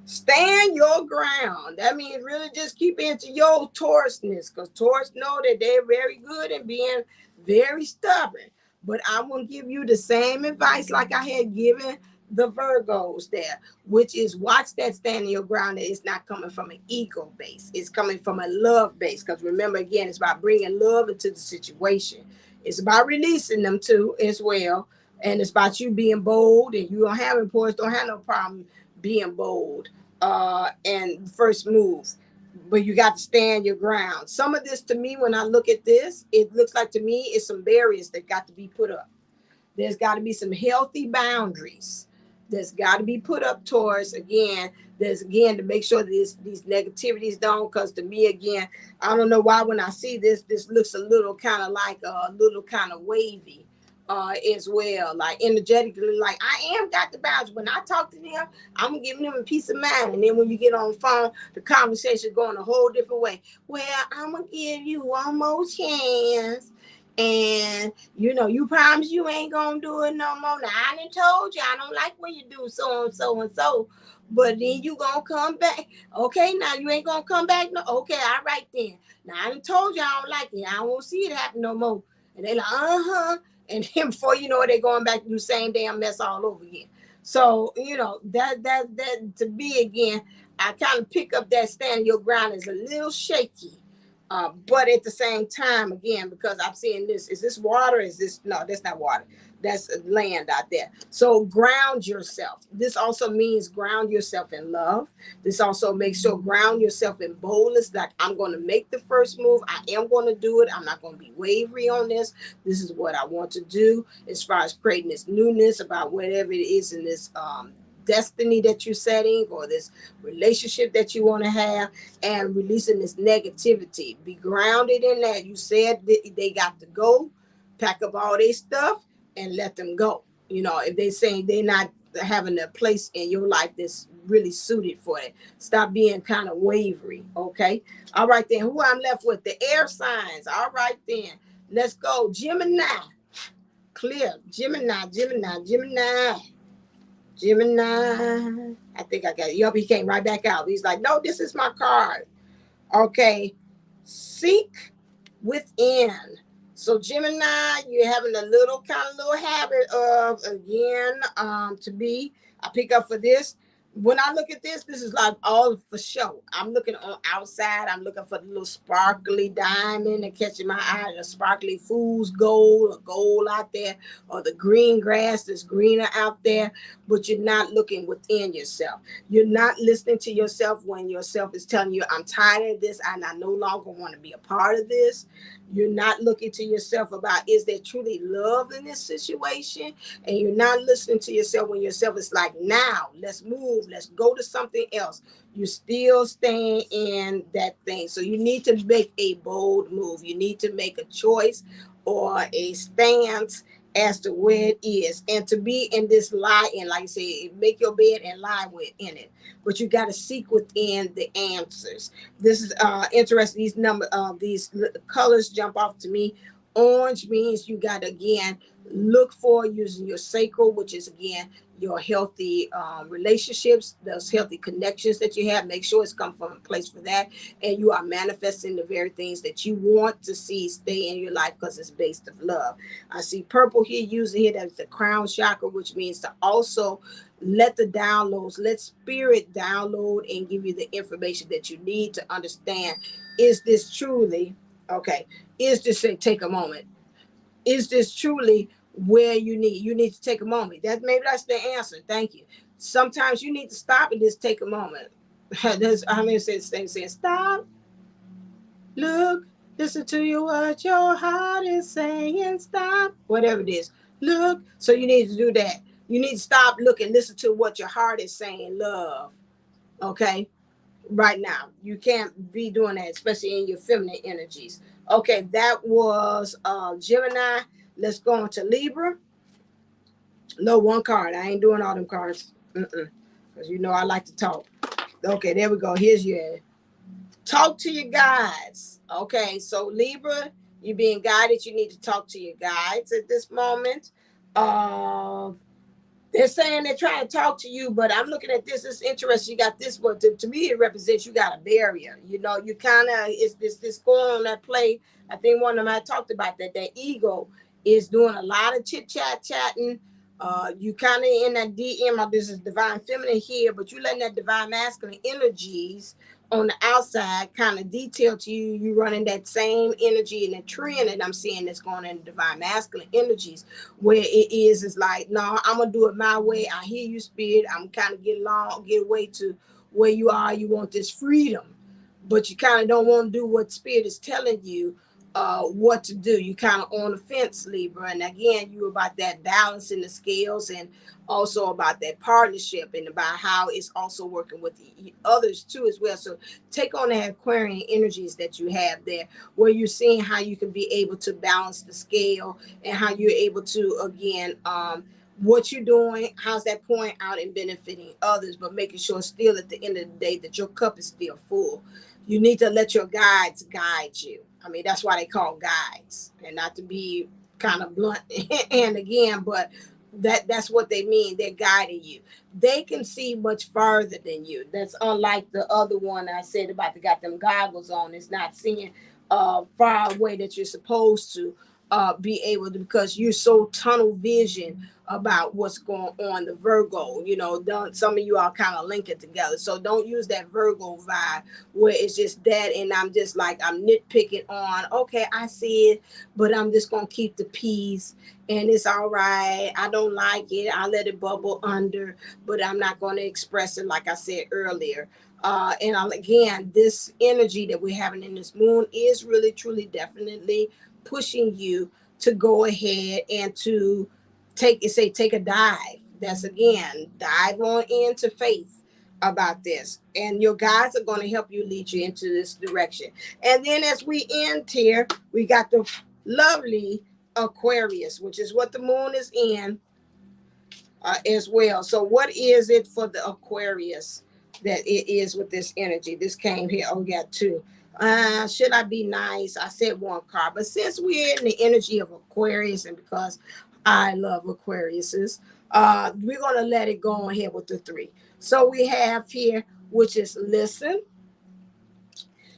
Stand your ground. That means really just keep into your Taurusness, because Taurus know that they're very good at being very stubborn. But I'm going to give you the same advice like I had given the Virgos there, which is watch that standing your ground. That it's not coming from an ego base. It's coming from a love base. Because remember, again, it's about bringing love into the situation. It's about releasing them too as well. And it's about you being bold, and you don't have importance, don't have no problem being bold and first moves, but you got to stand your ground. Some of this, to me, when I look at this, it looks like to me it's some barriers that got to be put up. There's got to be some healthy boundaries that's got to be put up towards, again, there's, again, to make sure that these negativities don't, because to me, again, I don't know why when I see this looks a little kind of like a little kind of wavy as well, like energetically, like I am got the boundaries. When I talk to them, I'm giving them a peace of mind. And then when you get on the phone, the conversation going a whole different way. Well, I'm gonna give you one more chance. And you promise you ain't gonna do it no more. Now I done told you I don't like when you do so and so and so, but then you gonna come back. Okay, now you ain't gonna come back. No, okay, all right then. Now I done told you I don't like it. I don't want to see it happen no more. And they like, and then before you know it, they're going back to do the same damn mess all over again. So that to me, again, I kind of pick up that stand your ground is a little shaky. But at the same time, again, because I'm seeing this, is this water? Is this, no, that's not water. That's land out there. So ground yourself. This also means ground yourself in love. This also makes sure ground yourself in boldness. Like, I'm going to make the first move. I am going to do it. I'm not going to be wavery on this. This is what I want to do as far as creating this newness about whatever it is in this destiny that you're setting, or this relationship that you want to have, and releasing this negativity. Be grounded in that. You said they got to go, pack up all their stuff and let them go. If they saying they're not having a place in your life that's really suited for it, stop being kind of wavery. Okay. All right then. Who I'm left with? The air signs. All right then. Let's go. Gemini. Clear. Gemini. I think I got it. Yup, he came right back out. He's like, no, this is my card. Okay. Seek within. So Gemini, you're having a little habit of, again, I pick up for this. When I look at this is like all for show. I'm looking on outside. I'm looking for the little sparkly diamond and catching my eye, the sparkly fool's gold or gold out there, or the green grass that's greener out there. But you're not looking within yourself. You're not listening to yourself when yourself is telling you, I'm tired of this and I no longer want to be a part of this. You're not looking to yourself about, is there truly love in this situation? And you're not listening to yourself when yourself is like, now let's move, let's go to something else. You're still staying in that thing. So you need to make a bold move. You need to make a choice or a stance as to where it is, and to be in this lie. And like I say, make your bed and lie in it. But you got to seek within the answers. This is interesting. These colors jump off to me. Orange means you got to, again, look for using your sacral, which is, again, your healthy relationships, those healthy connections that you have. Make sure it's come from a place for that, and you are manifesting the very things that you want to see stay in your life, because it's based of love. I see purple here, using here, that's the crown chakra, which means to also let let spirit download and give you the information that you need to understand. Is this truly okay? Is this, take a moment, is this truly where you need to take a moment? That's the answer. Thank you. Sometimes you need to stop and just take a moment. There's, how many say the same saying, stop, look, listen to you, what your heart is saying, stop, whatever it is, look. So you need to do that. You need to stop, look, and listen to what your heart is saying, love. Okay. Right now, you can't be doing that, especially in your feminine energies. Okay, that was Gemini. Let's go on to Libra. No, one card. I ain't doing all them cards. Because I like to talk. Okay, there we go. Here's your talk to your guides. Okay, so Libra, you're being guided. You need to talk to your guides at this moment. They're saying they're trying to talk to you, but I'm looking at this. It's interesting. You got this one. To me, it represents you got a barrier. You kind of, it's this going on that play. I think one of them I talked about that ego is doing a lot of chatting. You kind of in that DM. This is divine feminine here, but you letting that divine masculine energies on the outside kind of detail to you. You running that same energy and the trend that I'm seeing that's going in divine masculine energies, where it is like, no, I'm gonna do it my way. I hear you, spirit. I'm kind of get away to where you are. You want this freedom, but you kind of don't want to do what spirit is telling you what to do. You kind of on the fence, Libra. And again, you about that balance in the scales, and also about that partnership, and about how it's also working with the others too as well. So take on that Aquarian energies that you have there, where you're seeing how you can be able to balance the scale, and how you're able to, again, what you're doing, how's that pouring out and benefiting others, but making sure still at the end of the day that your cup is still full. You need to let your guides guide you. I mean, that's why they call guides, and not to be kind of blunt and again, but that's what they mean. They're guiding you. They can see much farther than you. That's unlike the other one I said about the got them goggles on. It's not seeing far away that you're supposed to. be able to, because you're so tunnel vision about what's going on. The Virgo, don't, some of you are kind of linking together, so don't use that Virgo vibe where it's just that, and I'm just like, I'm nitpicking on, okay, I see it, but I'm just gonna keep the peace, and it's all right. I don't like it, I let it bubble under, but I'm not going to express it like I said earlier. And again, this energy that we're having in this moon is really, truly, definitely pushing you to go ahead and to take a dive. That's again, dive on into faith about this. And your guides are going to help you lead you into this direction. And then as we end here, we got the lovely Aquarius, which is what the moon is in as well. So what is it for the Aquarius that it is with this energy? This came here. Oh, we got two. Should I be nice? I said one card, but since we're in the energy of Aquarius, and because I love Aquariuses, we're gonna let it go ahead with the three. So we have here, which is listen.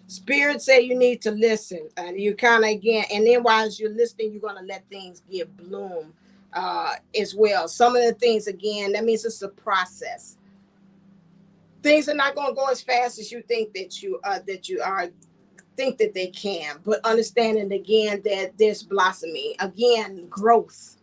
Spirit say you need to listen, and you kind of again, and then while you're listening, you're gonna let things give bloom as well. Some of the things again, that means it's a process. Things are not gonna go as fast as you think that you are think that they can, but understanding again that there's blossoming, again, growth.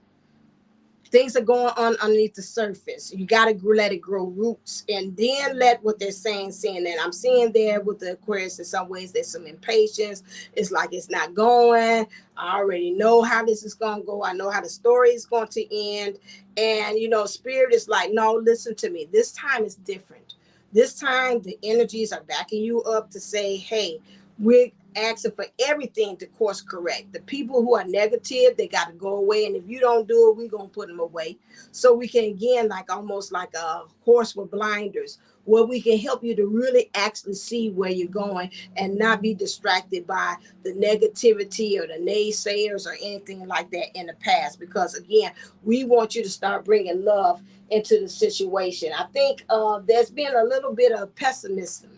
Things are going on underneath the surface. You got to let it grow roots, and then let what they're saying that I'm seeing there with the Aquarius. In some ways there's some impatience. It's like it's not going. I already know how this is going to go. I know how the story is going to end. And Spirit is like, no, listen to me, this time is different. This time the energies are backing you up to say, hey, we're asking for everything to course correct. The people who are negative, they got to go away. And if you don't do it, we're going to put them away. So we can, again, like almost like a horse with blinders, where we can help you to really actually see where you're going and not be distracted by the negativity or the naysayers or anything like that in the past. Because again, we want you to start bringing love into the situation. I think there's been a little bit of pessimism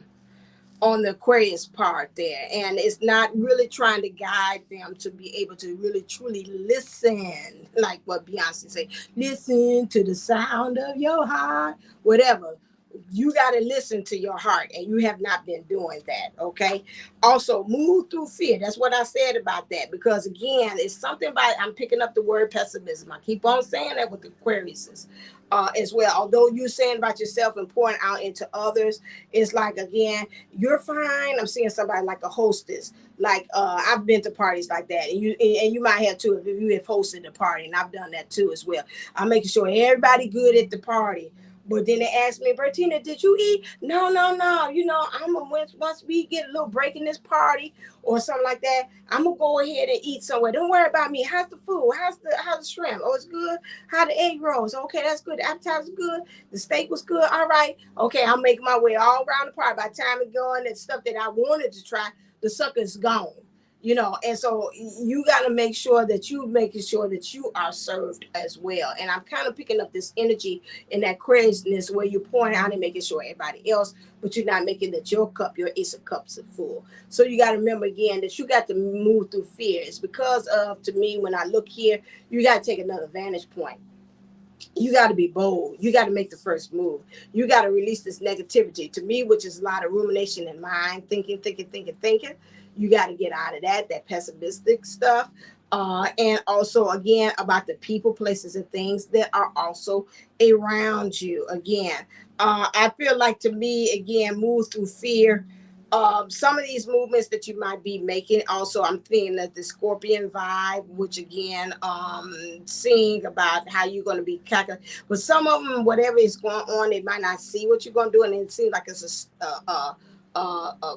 on the Aquarius part there, and it's not really trying to guide them to be able to really truly listen, like what Beyonce say, listen to the sound of your heart, whatever. You got to listen to your heart, and you have not been doing that. Okay. Also, move through fear. That's what I said about that, because again, it's something about, I'm picking up the word pessimism. I keep on saying that with the Aquariuses as well. Although you're saying about yourself and pouring out into others, it's like, again, you're fine. I'm seeing somebody like a hostess. Like I've been to parties like that, and you might have too if you have hosted a party, and I've done that too as well. I'm making sure everybody good at the party. But then they asked me, Bertina, did you eat? No, no, no. I'm gonna, once we get a little break in this party or something like that, I'm gonna go ahead and eat somewhere. Don't worry about me. How's the food? How's the shrimp? Oh, it's good. How the egg rolls? Okay, that's good. The appetizer's good. The steak was good. All right. Okay, I'm making my way all around the party. By the time it's going, and stuff that I wanted to try, the sucker's gone. And so you got to make sure that you making sure that you are served as well. And I'm kind of picking up this energy in that craziness where you're pouring out and making sure everybody else, but you're not making that your ace of cups are full. So you got to remember again that you got to move through fear. It's because of, to me, when I look here, you got to take another vantage point. You got to be bold. You got to make the first move. You got to release this negativity, to me, which is a lot of rumination in mind, thinking. You got to get out of that pessimistic stuff. And also, again, about the people, places, and things that are also around you. Again, I feel like, to me, again, move through fear. Some of these movements that you might be making, also I'm thinking that the Scorpion vibe, which again, seeing about how you're going to be but some of them, whatever is going on, they might not see what you're going to do, and it seems like it's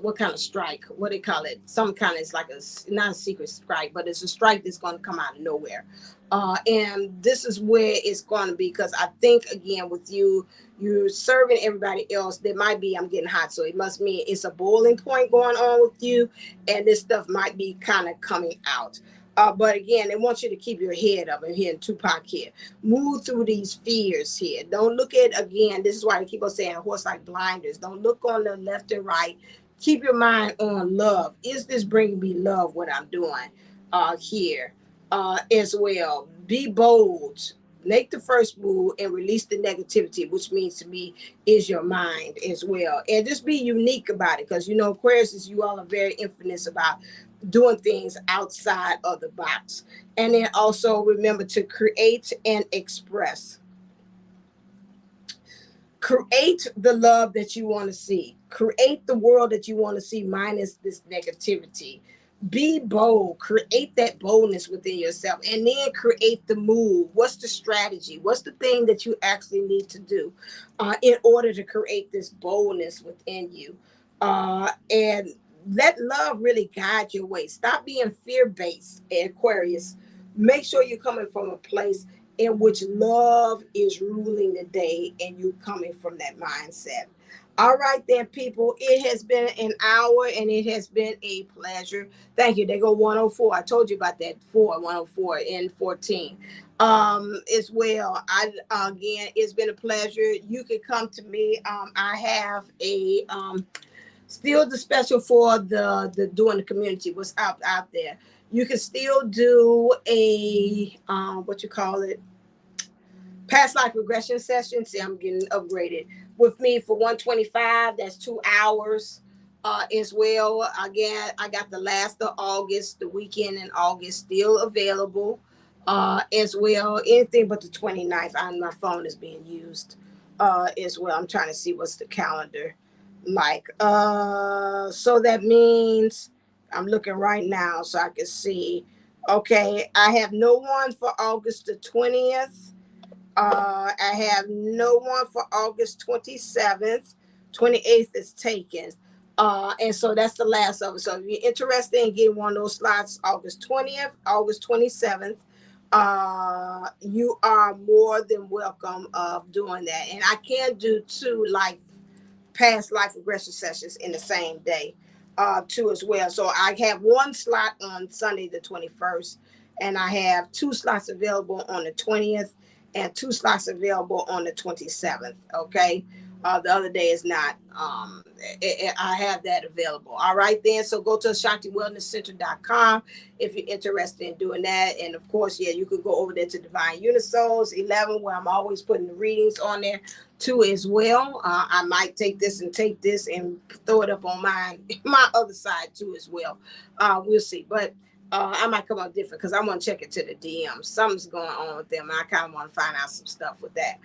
what kind of strike? What do they call it? Some kind of, it's like not a secret strike, but it's a strike that's going to come out of nowhere. And this is where it's going to be, because I think, again, with you're serving everybody else. There might be, I'm getting hot, so it must mean it's a boiling point going on with you, and this stuff might be kind of coming out. But again, they want you to keep your head up. And here in Tupac here, move through these fears here. Don't look at, again, this is why I keep on saying horse like blinders. Don't look on the left and right. Keep your mind on love. Is this bringing me love, what I'm doing here? as well. Be bold. Make the first move and release the negativity, which means to me is your mind as well. And just be unique about it because, Aquarius, is you all are very infamous about doing things outside of the box. And then also remember to create and express. Create the love that you want to see. Create the world that you want to see minus this negativity. Be bold. Create that boldness within yourself and then create the move. What's the strategy? What's the thing that you actually need to do in order to create this boldness within you? And let love really guide your way. Stop being fear-based, Aquarius. Make sure you're coming from a place in which love is ruling the day and you coming from that mindset. All right, then, people, it has been an hour and it has been a pleasure. Thank you. They go 104. I told you about that 104 and 14 as well. Again, it's been a pleasure. You can come to me. I have a still the special for the doing the community, what's out there. You can still do a what you call it, past life regression session. See, I'm getting upgraded with me for 125. That's 2 hours as well. Again, I got the last of August, the weekend in August still available as well. Anything but the 29th. My phone is being used as well. I'm trying to see what's the calendar like. So that means I'm looking right now so I can see. Okay, I have no one for August the 20th. I have no one for August 27th. 28th is taken. And so that's the last of it. So if you're interested in getting one of those slots, August 20th, August 27th, you are more than welcome of doing that. And I can do two past life regression sessions in the same day too as well. So I have one slot on Sunday the 21st, and I have two slots available on the 20th and two slots available on the 27th. Okay. The other day is not. I have that available. All right, then. So go to AshantiWellnessCenter.com if you're interested in doing that. And of course, yeah, you could go over there to Divine Unisouls 11, where I'm always putting the readings on there too as well. I might take this and throw it up on my other side too as well. We'll see. But I might come up different because I want to check it to the DMs. Something's going on with them. I kind of want to find out some stuff with that.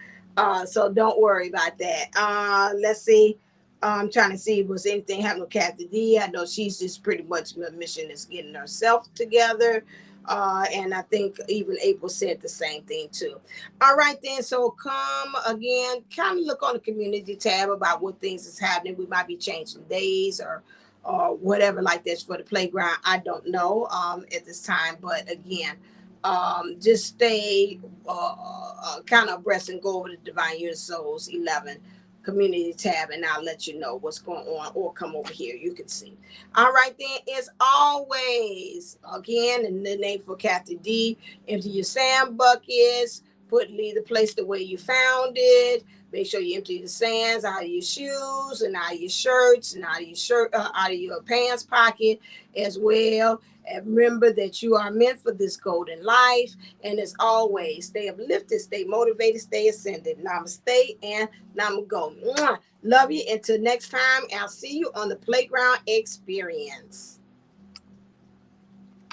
So don't worry about that. Let's see. I'm trying to see if was anything happening with Kathy D. I know she's just pretty much the mission is getting herself together. And I think even April said the same thing too. All right, then. So come again, kind of look on the community tab about what things is happening. We might be changing days or whatever like this for the playground. I don't know at this time, but again, just stay kind of abreast and go over to Divine Unit Souls 11 community tab and I'll let you know what's going on or come over here. You can see. All right, then, as always, again, in the name for Kathy D, empty your sand buckets, leave the place the way you found it. Make sure you empty the sands out of your shoes and out of your shirts and out of your pants pocket as well. And remember that you are meant for this golden life. And as always, stay uplifted, stay motivated, stay ascended. Namaste and namago. Love you. Until next time, I'll see you on the playground experience.